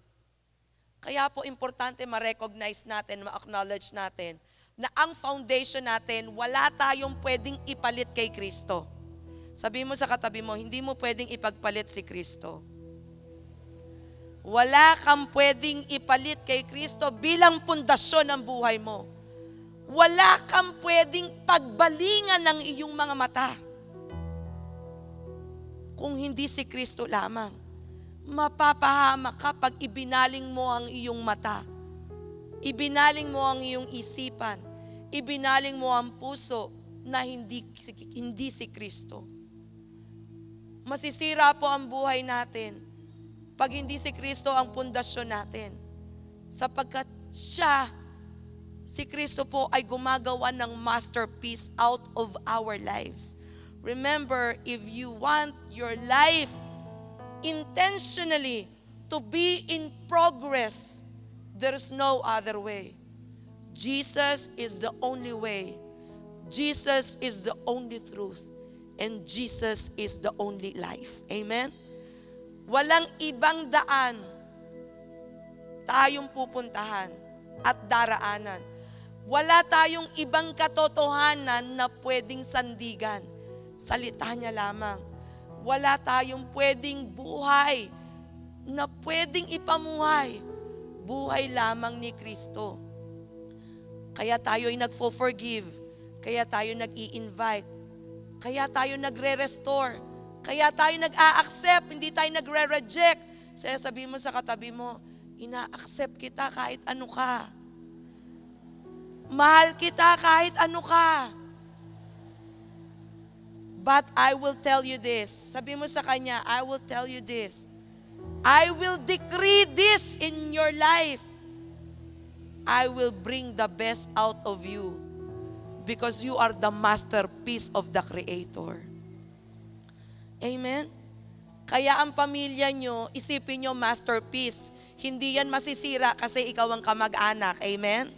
Kaya po importante ma-recognize natin, ma-acknowledge natin na ang foundation natin, wala tayong pwedeng ipalit kay Kristo. Sabi mo sa katabi mo, hindi mo pwedeng ipagpalit si Kristo. Wala kang pwedeng ipalit kay Kristo bilang pundasyon ng buhay mo. Wala kang pwedeng pagbalingan ng iyong mga mata. Kung hindi si Kristo lamang, mapapahamak ka pag ibinaling mo ang iyong mata. Ibinaling mo ang iyong isipan. Ibinaling mo ang puso na hindi si Kristo. Masisira po ang buhay natin pag hindi si Kristo ang pundasyon natin. Sapagkat si Kristo po ay gumagawa ng masterpiece out of our lives. Remember, if you want your life intentionally to be in progress, there's no other way. Jesus is the only way. Jesus is the only truth. And Jesus is the only life. Amen? Walang ibang daan tayong pupuntahan at daraanan. Wala tayong ibang katotohanan na pwedeng sandigan. Salita niya lamang. Wala tayong pwedeng buhay na pwedeng ipamuhay. Buhay lamang ni Kristo. Kaya tayo ay nagfo-forgive. Kaya tayo nag-i-invite. Kaya tayo nagre-restore. Kaya tayo nag-a-accept. Hindi tayo nagre-reject. Kaya sabi mo sa katabi mo, ina-accept kita kahit ano ka. Mahal kita kahit ano ka. But I will tell you this. Sabi mo sa kanya, I will tell you this. I will decree this in your life. I will bring the best out of you because you are the masterpiece of the Creator. Amen? Kaya ang pamilya nyo, isipin nyo masterpiece. Hindi yan masisira kasi ikaw ang kamag-anak. Amen?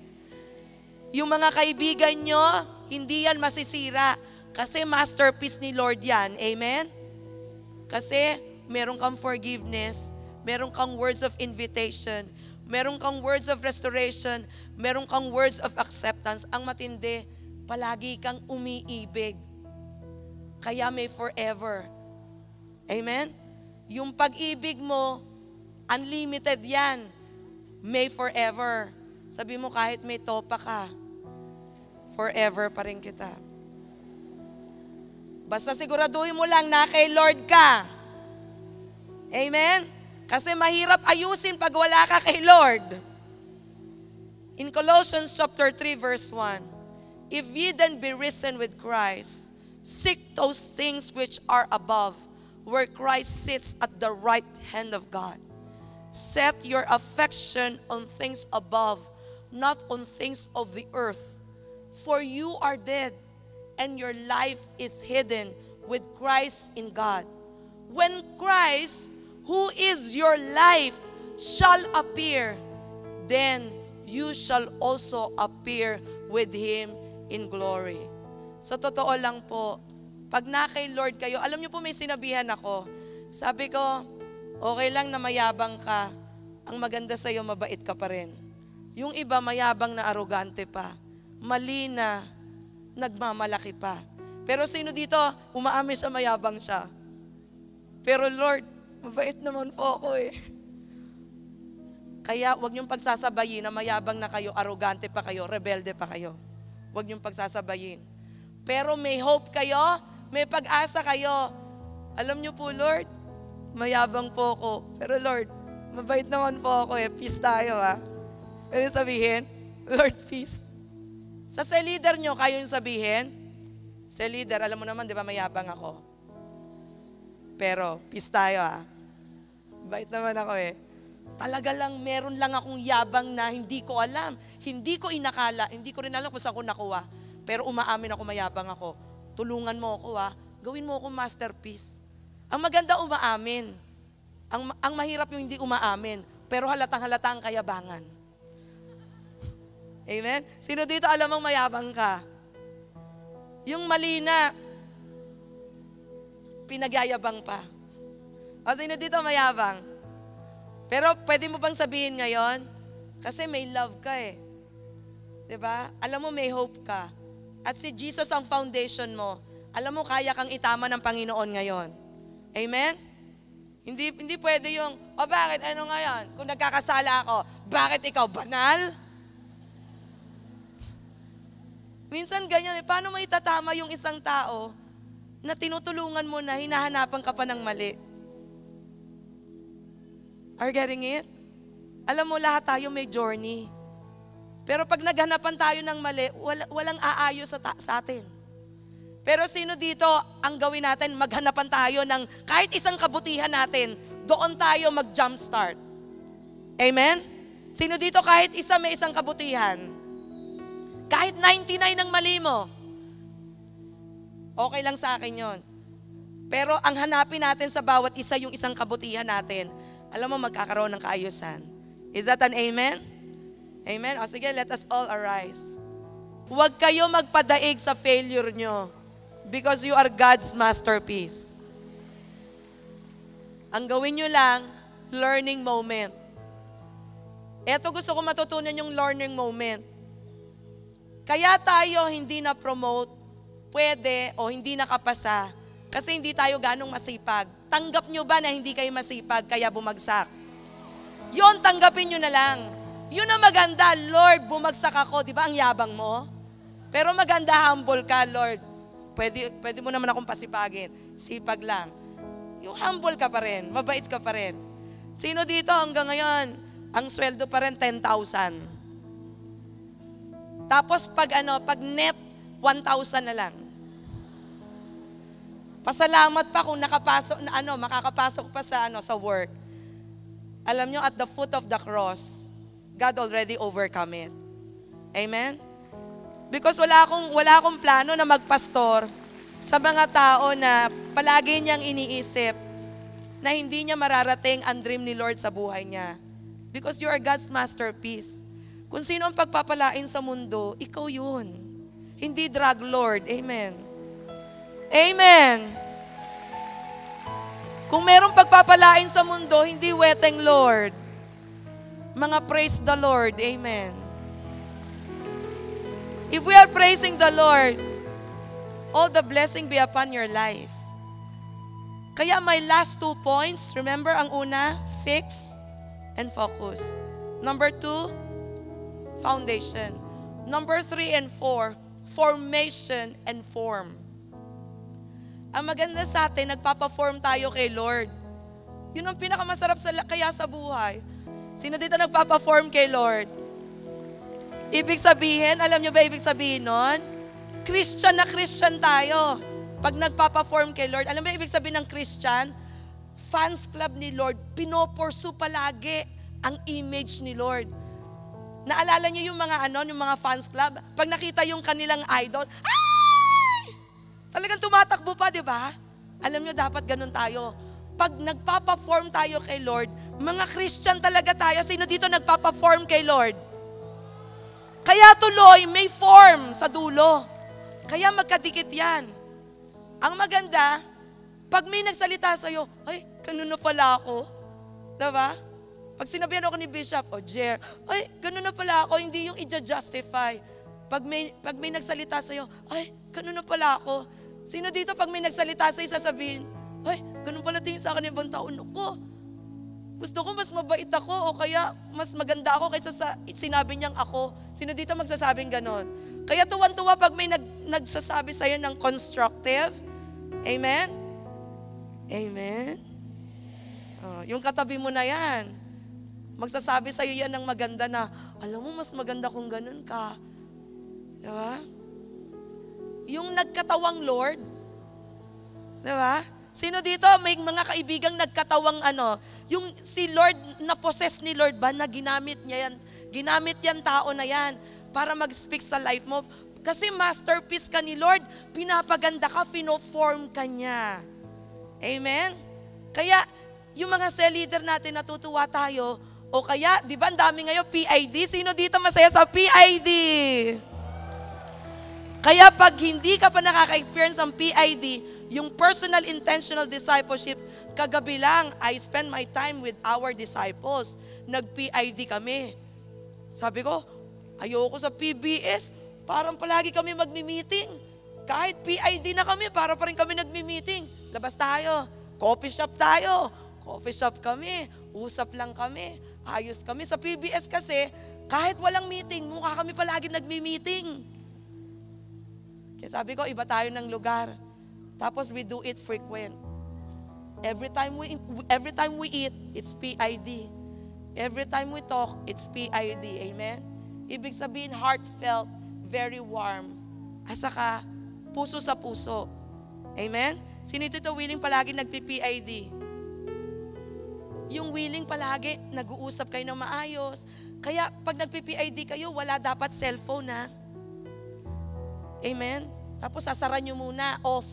Yung mga kaibigan nyo, hindi yan masisira kasi masterpiece ni Lord yan. Amen? Kasi meron kang forgiveness, meron kang words of invitation, meron kang words of restoration, meron kang words of acceptance. Ang matindi, palagi kang umiibig. Kaya may forever. Amen? Yung pag-ibig mo, unlimited yan. May forever. Sabi mo kahit may topa ka, forever pa rin kita. Basta siguraduhin mo lang na kay Lord ka. Amen? Kasi mahirap ayusin pag wala ka kay Lord. In Colossians chapter 3 verse 1, if ye then be risen with Christ, seek those things which are above, where Christ sits at the right hand of God. Set your affection on things above, not on things of the earth. For you are dead, and your life is hidden with Christ in God. When Christ, who is your life, shall appear, then you shall also appear with Him in glory. Sa totoo lang po, pag na kay Lord kayo, alam niyo po may sinabihan ako. Sabi ko, okay lang na mayabang ka. Ang maganda sa'yo, mabait ka pa rin. Yung iba, mayabang na arogante pa. Mali na, nagmamalaki pa. Pero sino dito, umaamin siya, mayabang siya. Pero Lord, mabait naman po ako eh. Kaya wag niyong pagsasabayin na mayabang na kayo, arogante pa kayo, rebelde pa kayo. Wag niyong pagsasabayin. Pero may hope kayo, may pag-asa kayo. Alam niyo po, Lord, mayabang po ako. Pero Lord, mabait naman po ako eh. Peace tayo ha. Pero sabihin, Lord, peace. Sa leader niyo, kayo yung sabihin, sa leader, alam mo naman, di ba, mayabang ako. Pero, peace tayo ha. Bait naman ako eh. Talaga lang, meron lang akong yabang na hindi ko alam. Hindi ko inakala, hindi ko rin alam kung saan ko nakuha. Pero umaamin ako, mayabang ako. Tulungan mo ako ha. Gawin mo ako masterpiece. Ang maganda umaamin. Ang mahirap yung hindi umaamin. Pero halatang-halata ang kayabangan. Amen? Sino dito alam mong mayabang ka? Yung mali na, pinagyayabang pa. O sino dito mayabang? Pero pwede mo bang sabihin ngayon? Kasi may love ka eh. 'Di ba? Alam mo may hope ka. At si Jesus ang foundation mo. Alam mo kaya kang itama ng Panginoon ngayon. Amen? Hindi pwede yung, bakit ano ngayon? Kung nagkakasala ako, bakit ikaw banal? Minsan ganyan eh. Paano maitatama yung isang tao na tinutulungan mo na hinahanapan ka pa ng mali? Are you getting it? Alam mo, lahat tayo may journey. Pero pag naghanapan tayo ng mali, walang aayos sa atin. Pero sino dito, ang gawin natin, maghanapan tayo ng kahit isang kabutihan natin, doon tayo mag-jump start. Amen? Sino dito kahit isa may isang kabutihan? Kahit 99 ang mali mo, okay lang sa akin yon. Pero ang hanapin natin sa bawat isa yung isang kabutihan natin, alam mo, magkakaroon ng kaayusan. Is that an amen? Amen? O sige, let us all arise. Huwag kayo magpadaig sa failure nyo because you are God's masterpiece. Ang gawin nyo lang, learning moment. Eto gusto ko matutunan yung learning moment. Kaya tayo hindi na-promote, pwede o hindi nakapasa kasi hindi tayo ganong masipag. Tanggap nyo ba na hindi kayo masipag kaya bumagsak? Yon, tanggapin nyo na lang. Yun ang maganda, Lord, bumagsak ako. Di ba ang yabang mo? Pero maganda, humble ka, Lord. Pwede mo naman akong pasipagin. Sipag lang. Yung humble ka pa rin, mabait ka pa rin. Sino dito hanggang ngayon, ang sweldo pa rin 10,000? Tapos pag net, 1,000 na lang. Pasalamat pa kung makakapasok pa sa work. Alam nyo, at the foot of the cross, God already overcome it. Amen? Because wala akong plano na magpastor sa mga tao na palagi niyang iniisip na hindi niya mararating ang dream ni Lord sa buhay niya. Because you are God's masterpiece. Kung sino ang pagpapalain sa mundo, ikaw yun. Hindi drug lord. Amen. Amen. Kung merong pagpapalain sa mundo, hindi weteng, Lord. Mga praise the Lord. Amen. If we are praising the Lord, all the blessing be upon your life. Kaya my last 2 points, remember ang una, fix and focus. Number 2, foundation. Number 3 and 4, formation and form. Ang maganda sa atin, nagpapaform tayo kay Lord. Yun ang pinakamasarap kaya sa buhay. Sino dito nagpapaform kay Lord? Ibig sabihin, alam nyo ba ibig sabihin nun? Christian na Christian tayo. Pag nagpapaform kay Lord, alam mo ibig sabihin ng Christian? Fans club ni Lord, pinoporsu palagi ang image ni Lord. Naalala niyo yung mga yung mga fans club? Pag nakita yung kanilang idol, ay! Talagang tumatakbo pa, di ba? Alam niyo, dapat ganun tayo. Pag nagpapaform tayo kay Lord, mga Christian talaga tayo. Sino dito nagpapaform kay Lord? Kaya tuloy, may form sa dulo. Kaya magkadikit yan. Ang maganda, pag may nagsalita sa'yo, ay, ganun na pala ako. Diba? Pag sinabihan ako ni Bishop, Jer, ay, ganun na pala ako, hindi yung i-justify. Pag may nagsalita sa'yo, ay, ganun na pala ako. Sino dito pag may nagsalita sa'yo, sasabihin, ay, ganun pala tingin sa akin ibang taon ko. Gusto ko mas mabait ako o kaya mas maganda ako kaysa sa sinabi niyang ako. Sino dito magsasabing ganon? Kaya tuwan-tuwa pag may nagsasabi sa'yo ng constructive. Amen? Amen? Yung katabi mo na yan, magsasabi sa'yo yan ng maganda na, alam mo, mas maganda kung ganun ka. Diba? Yung nagkatawang Lord, diba? Sino dito, may mga kaibigang nagkatawang yung si Lord, na-possess ni Lord ba, na ginamit yan tao na yan, para mag-speak sa life mo. Kasi masterpiece ka ni Lord, pinapaganda ka, fino-form ka niya. Amen? Kaya, yung mga cell leader natin, natutuwa tayo, o kaya, di ba, ang dami ngayon, PID. Sino dito masaya sa PID? Kaya pag hindi ka pa nakaka-experience ng PID, yung personal intentional discipleship, kagabi lang, I spend my time with our disciples. Nag-PID kami. Sabi ko, ayoko sa PBS, parang palagi kami magmi-meeting. Kahit PID na kami, para pa rin kami nagmi-meeting. Labas tayo, coffee shop tayo. Coffee shop kami, usap lang kami, ayos kami. Sa PBS kasi, kahit walang meeting, mukha kami palagi nagmi-meeting. Kaya sabi ko, iba tayo ng lugar. Tapos we do it frequent. Every time we eat, it's PID. Every time we talk, it's PID. Amen? Ibig sabihin, heartfelt, very warm. Asa ka, puso sa puso. Amen? Sino dito willing palagi nagpi-PID? Yung willing palagi, nag-uusap kayo ng maayos. Kaya pag nagpi-PID kayo, wala dapat cellphone, ha? Amen? Tapos sasara nyo muna, off.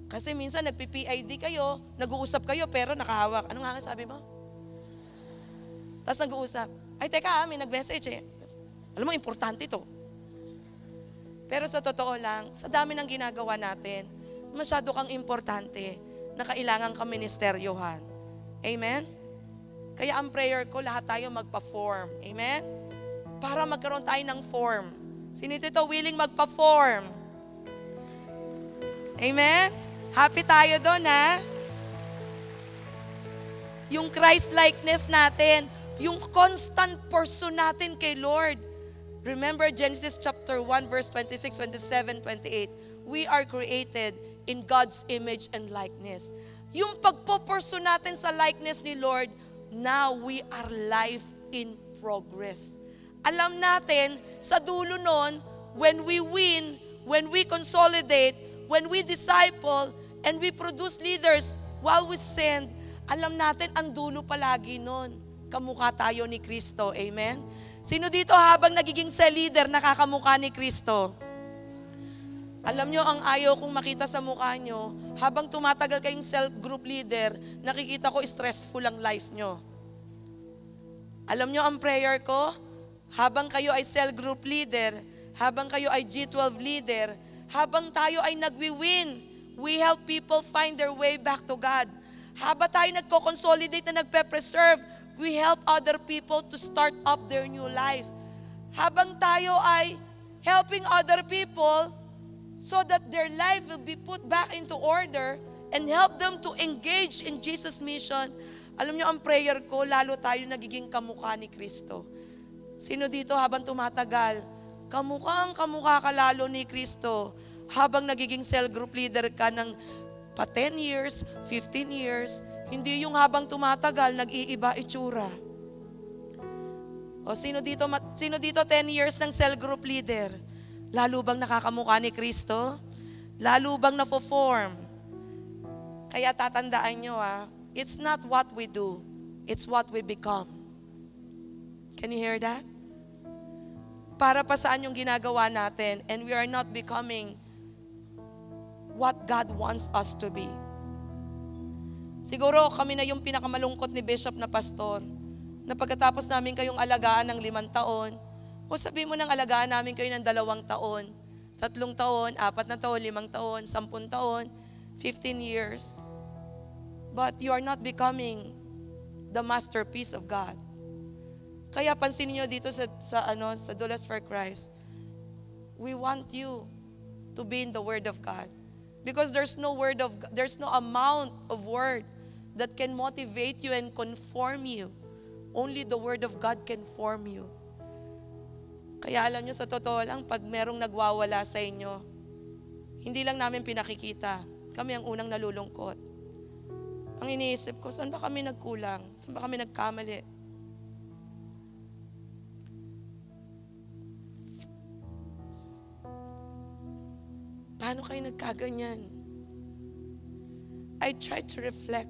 Kasi minsan nagpi-PID kayo, nag-uusap kayo, pero nakahawak. Ano nga sabi mo? Tapos nag-uusap. Ay, teka, may nag-message eh. Alam mo, importante ito. Pero sa totoo lang, sa dami ng ginagawa natin, masyado kang importante na kailangan ka ministeryohan. Amen? Kaya ang prayer ko, lahat tayo magpa-form. Amen? Para magkaroon tayo ng form. Sino ito willing magpa-form? Amen? Happy tayo doon, ha? Yung Christ-likeness natin, yung constant pursuit natin kay Lord. Remember Genesis chapter 1, verse 26, 27, 28. We are created in God's image and likeness. Yung pagpupursu natin sa likeness ni Lord, now we are life in progress. Alam natin, sa dulo nun, when we win, when we consolidate, when we disciple, and we produce leaders while we send, alam natin, ang dulo palagi nun. Kamukha tayo ni Kristo. Amen? Sino dito habang nagiging cell leader, nakakamukha ni Kristo? Alam nyo, ang ayaw kong makita sa mukha nyo, habang tumatagal kayong cell group leader, nakikita ko stressful ang life nyo. Alam nyo ang prayer ko? Habang kayo ay cell group leader, habang kayo ay G12 leader, habang tayo ay nagwi-win, we help people find their way back to God. Habang tayo nagko-consolidate na nagpe-preserve, we help other people to start up their new life. Habang tayo ay helping other people so that their life will be put back into order and help them to engage in Jesus' mission. Alam niyo, ang prayer ko, lalo tayo nagiging kamukha ni Kristo. Sino dito habang tumatagal, kamukha ka lalo ni Kristo habang nagiging cell group leader ka ng pa 10 years, 15 years, hindi yung habang tumatagal, nag-iiba itsura. O sino dito 10 years ng cell group leader? Lalo bang nakakamukha ni Kristo? Lalo bang na-form? Kaya tatandaan nyo it's not what we do, it's what we become. Can you hear that? Para pa saan yung ginagawa natin and we are not becoming what God wants us to be. Siguro kami na yung pinakamalungkot ni Bishop na pastor na pagkatapos namin kayong alagaan ng 5 taon, o sabi mo nang alagaan namin kayo ng 2 taon, 3 taon, 4 na taon, 5 taon, 10 taon, 15 years. But you are not becoming the masterpiece of God. Kaya pansin niyo dito sa Doulas for Christ, we want you to be in the Word of God. Because there's no amount of word that can motivate you and conform you. Only the Word of God can form you. Kaya alam nyo, sa totoo lang, pag merong nagwawala sa inyo, hindi lang namin pinakikita. Kami ang unang nalulungkot. Ang iniisip ko, saan ba kami nagkulang? Saan ba kami nagkamali? Paano kayo nagkaganyan? I try to reflect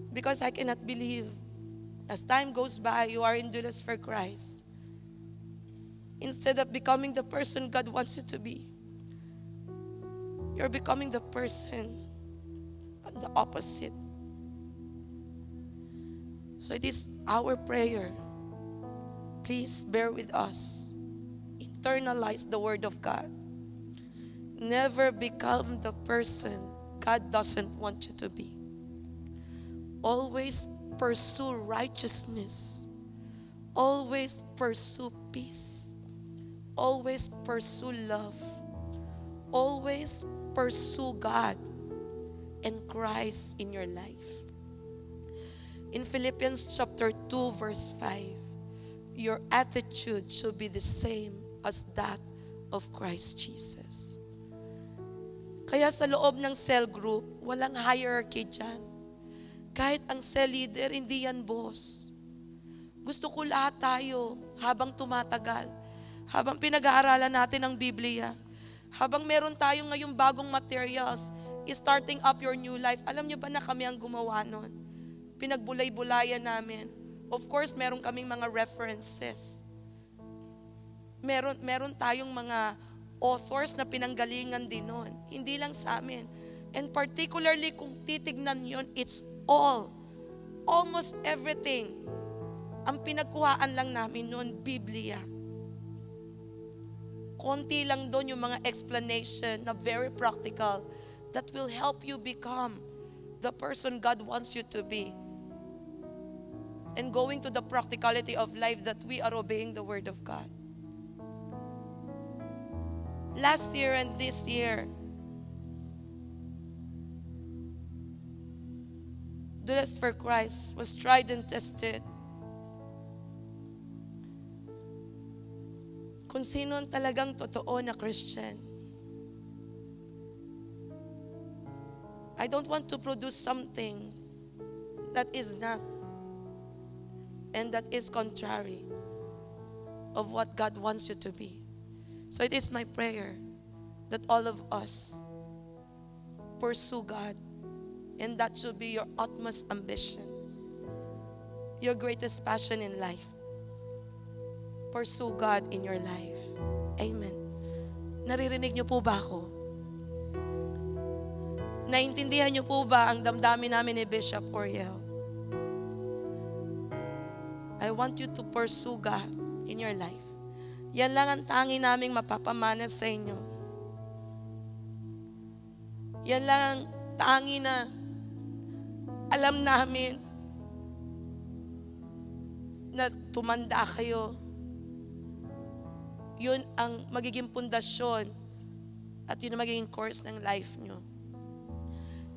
because I cannot believe as time goes by, you are in Doulas for Christ. Instead of becoming the person God wants you to be, you're becoming the person on the opposite. So it is our prayer. Please bear with us. Internalize the Word of God. Never become the person God doesn't want you to be. Always pursue righteousness. Always pursue peace. Always pursue love. Always pursue God and Christ in your life. In Philippians chapter 2 verse 5, your attitude should be the same as that of Christ Jesus. Kaya sa loob ng cell group, walang hierarchy dyan. Kahit ang cell leader, hindi yan boss. Gusto ko lahat tayo habang tumatagal, habang pinag-aaralan natin ang Biblia, habang meron tayong ngayong bagong materials, starting up your new life. Alam niyo ba na kami ang gumawa nun? Pinagbulay-bulayan namin. Of course, meron kaming mga references. Meron tayong mga authors na pinanggalingan din nun. Hindi lang sa amin. And particularly kung titignan yon, it's almost everything. Ang pinagkuhaan lang namin nun, Biblia. Konti lang doon yung mga explanation na very practical that will help you become the person God wants you to be. And going to the practicality of life that we are obeying the Word of God. Last year and this year, Doulas for Christ was tried and tested. Kung sino ang talagang totoo na Christian. I don't want to produce something that is not and that is contrary of what God wants you to be. So it is my prayer that all of us pursue God, and that should be your utmost ambition, your greatest passion in life. Pursue God in your life. Amen. Naririnig niyo po ba ako? Naintindihan niyo po ba ang damdamin namin ni Bishop Oriel? I want you to pursue God in your life. Yan lang ang tangi naming mapapamana sa inyo. Yan lang ang tangi na Alam namin na tumanda kayo. Yun ang magiging pundasyon at yun ang magiging course ng life nyo.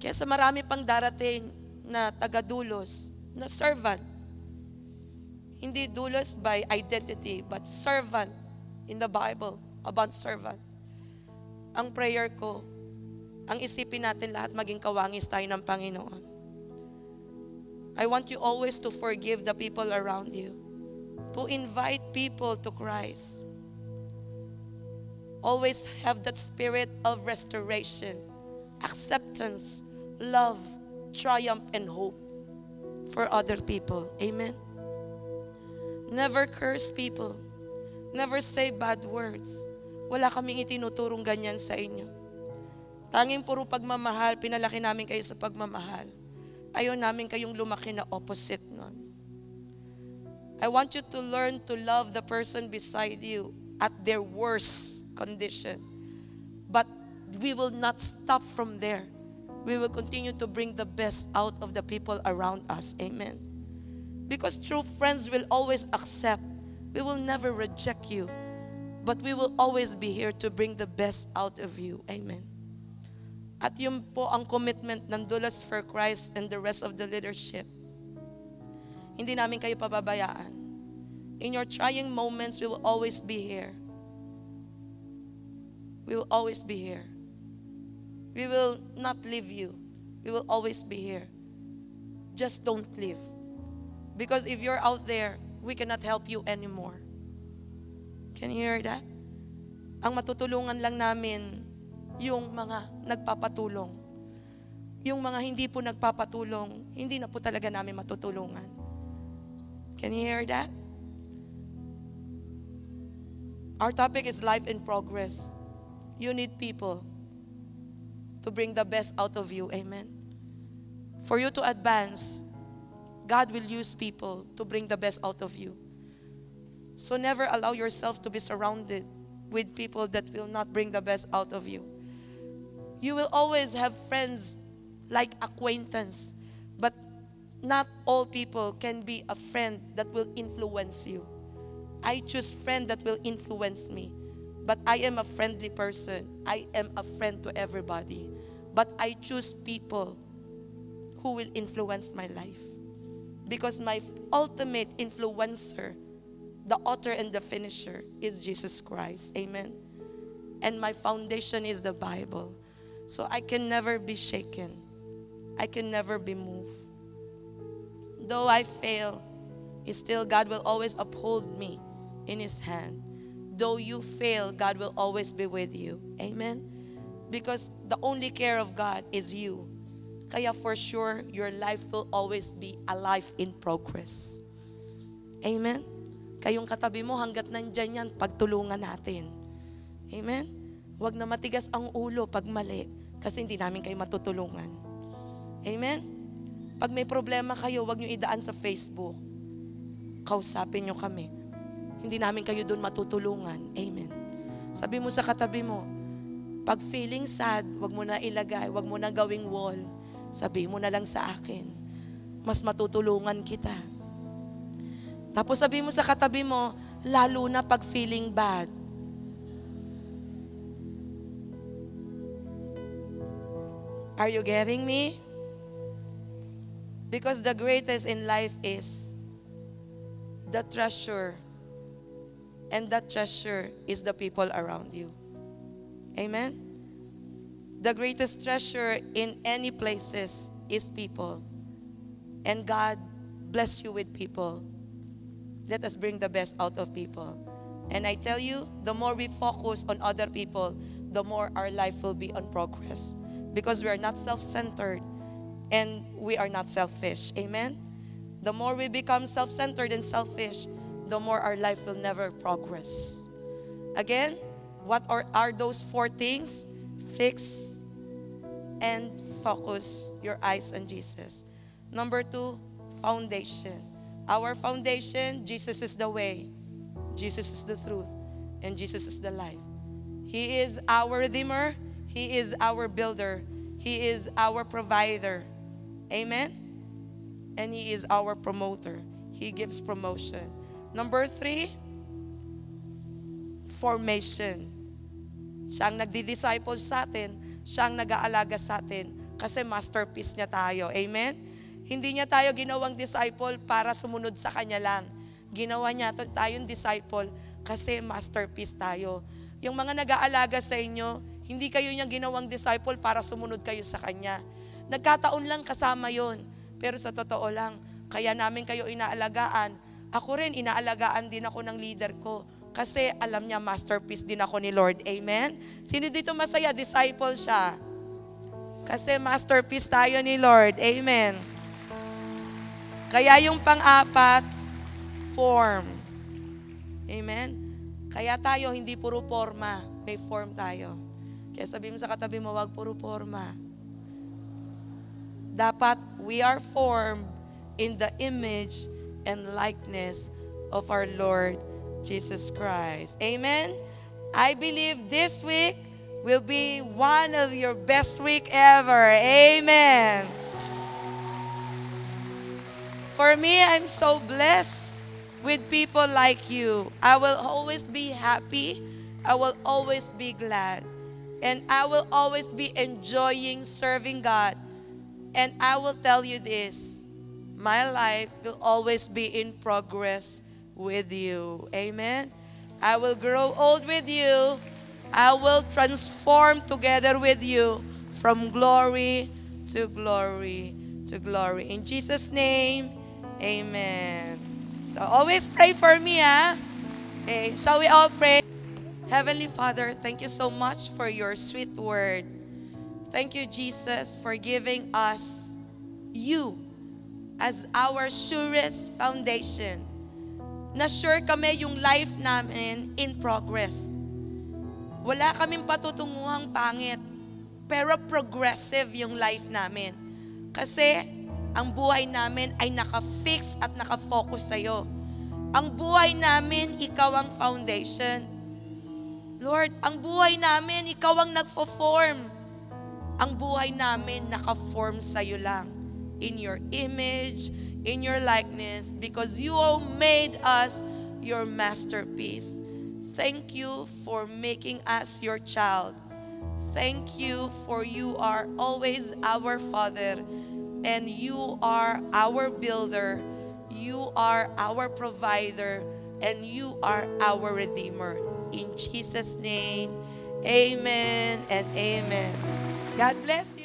Kaya sa marami pang darating na tagadulos, na servant, hindi dulos by identity, but servant in the Bible, about servant. Ang prayer ko, ang isipin natin lahat maging kawangis tayo ng Panginoon. I want you always to forgive the people around you, to invite people to Christ. Always have that spirit of restoration, acceptance, love, triumph, and hope for other people. Amen. Never curse people. Never say bad words. Wala kaming itinuturong ganyan sa inyo. Tanging puro pagmamahal, pinalaki namin kayo sa pagmamahal. Ayaw namin kayong lumaki na opposite nun. I want you to learn to love the person beside you at their worst condition. But we will not stop from there. We will continue to bring the best out of the people around us. Amen. Because true friends will always accept. We will never reject you. But we will always be here to bring the best out of you. Amen. At yun po ang commitment ng Doulos for Christ and the rest of the leadership. Hindi namin kayo pababayaan. In your trying moments, we will always be here. We will always be here. We will not leave you. We will always be here. Just don't leave. Because if you're out there, we cannot help you anymore. Can you hear that? Ang matutulungan lang namin yung mga nagpapatulong. Yung mga hindi po nagpapatulong, hindi na po talaga namin matutulungan. Can you hear that? Our topic is life in progress. You need people to bring the best out of you. Amen. For you to advance, God will use people to bring the best out of you. So never allow yourself to be surrounded with people that will not bring the best out of you. You will always have friends like acquaintance, but not all people can be a friend that will influence you. I choose friend that will influence me, but I am a friendly person. I am a friend to everybody, but I choose people who will influence my life, because my ultimate influencer, the author and the finisher, is Jesus Christ. Amen. And my foundation is the Bible. So I can never be shaken. I can never be moved. Though I fail, still God will always uphold me in His hand. Though you fail, God will always be with you. Amen? Because the only care of God is you. Kaya for sure, your life will always be a life in progress. Amen? Kayong katabi mo, hanggat nandyan yan, pagtulungan natin. Amen? Huwag na matigas ang ulo pag mali, kasi hindi namin kayo matutulungan. Amen? Pag may problema kayo, huwag nyo idaan sa Facebook. Kausapin nyo kami. Hindi namin kayo doon matutulungan. Amen? Sabi mo sa katabi mo, pag feeling sad, huwag mo na ilagay, huwag mo na gawing wall. Sabi mo na lang sa akin, mas matutulungan kita. Tapos sabi mo sa katabi mo, lalo na pag feeling bad. Are you getting me? Because the greatest in life is the treasure. And that treasure is the people around you. Amen? The greatest treasure in any places is people. And God bless you with people. Let us bring the best out of people. And I tell you, the more we focus on other people, the more our life will be on progress. Because we are not self-centered and we are not selfish. Amen? The more we become self-centered and selfish, the more our life will never progress. Again, what are those 4 things? Fix and focus your eyes on Jesus. Number 2, foundation. Our foundation, Jesus is the way, Jesus is the truth, and Jesus is the life. He is our Redeemer. He is our builder. He is our provider. Amen? And He is our promoter. He gives promotion. Number 3, formation. Siya ang nagdi-disciple sa atin. Siya ang nag-aalaga sa atin. Kasi masterpiece niya tayo. Amen? Hindi niya tayo ginawang disciple para sumunod sa Kanya lang. Ginawa niya tayong disciple kasi masterpiece tayo. Yung mga nag-aalaga sa inyo, hindi kayo niya ginawang disciple para sumunod kayo sa Kanya. Nagkataon lang kasama yon. Pero sa totoo lang, kaya namin kayo inaalagaan. Ako rin, inaalagaan din ako ng leader ko. Kasi alam niya, masterpiece din ako ni Lord. Amen? Sino dito masaya? Disciple siya. Kasi masterpiece tayo ni Lord. Amen? Kaya yung pang-4, form. Amen? Kaya tayo, hindi puro forma. May form tayo. Kaya sabihin mo sa katabi mo, wag puro forma. Dapat, we are formed in the image and likeness of our Lord Jesus Christ. Amen? I believe this week will be one of your best week ever. Amen. For me, I'm so blessed with people like you. I will always be happy. I will always be glad. And I will always be enjoying serving God. And I will tell you this, my life will always be in progress with you. Amen? I will grow old with you. I will transform together with you from glory to glory to glory. In Jesus' name, amen. So always pray for me, ah. Okay, shall we all pray? Heavenly Father, thank you so much for your sweet word. Thank you, Jesus, for giving us you as our surest foundation. Na sure kami yung life namin in progress. Wala kaming patutunguhang pangit, pero progressive yung life namin. Kasi ang buhay namin ay naka-fix at naka-focus sa'yo. Ang buhay namin, ikaw ang foundation. Lord, ang buhay namin, ikaw ang nagfo-form. Ang buhay namin, naka-form sa'yo lang. In your image, in your likeness, because you made us your masterpiece. Thank you for making us your child. Thank you for you are always our Father, and you are our builder. You are our provider, and you are our Redeemer. In Jesus' name, amen and amen. God bless you.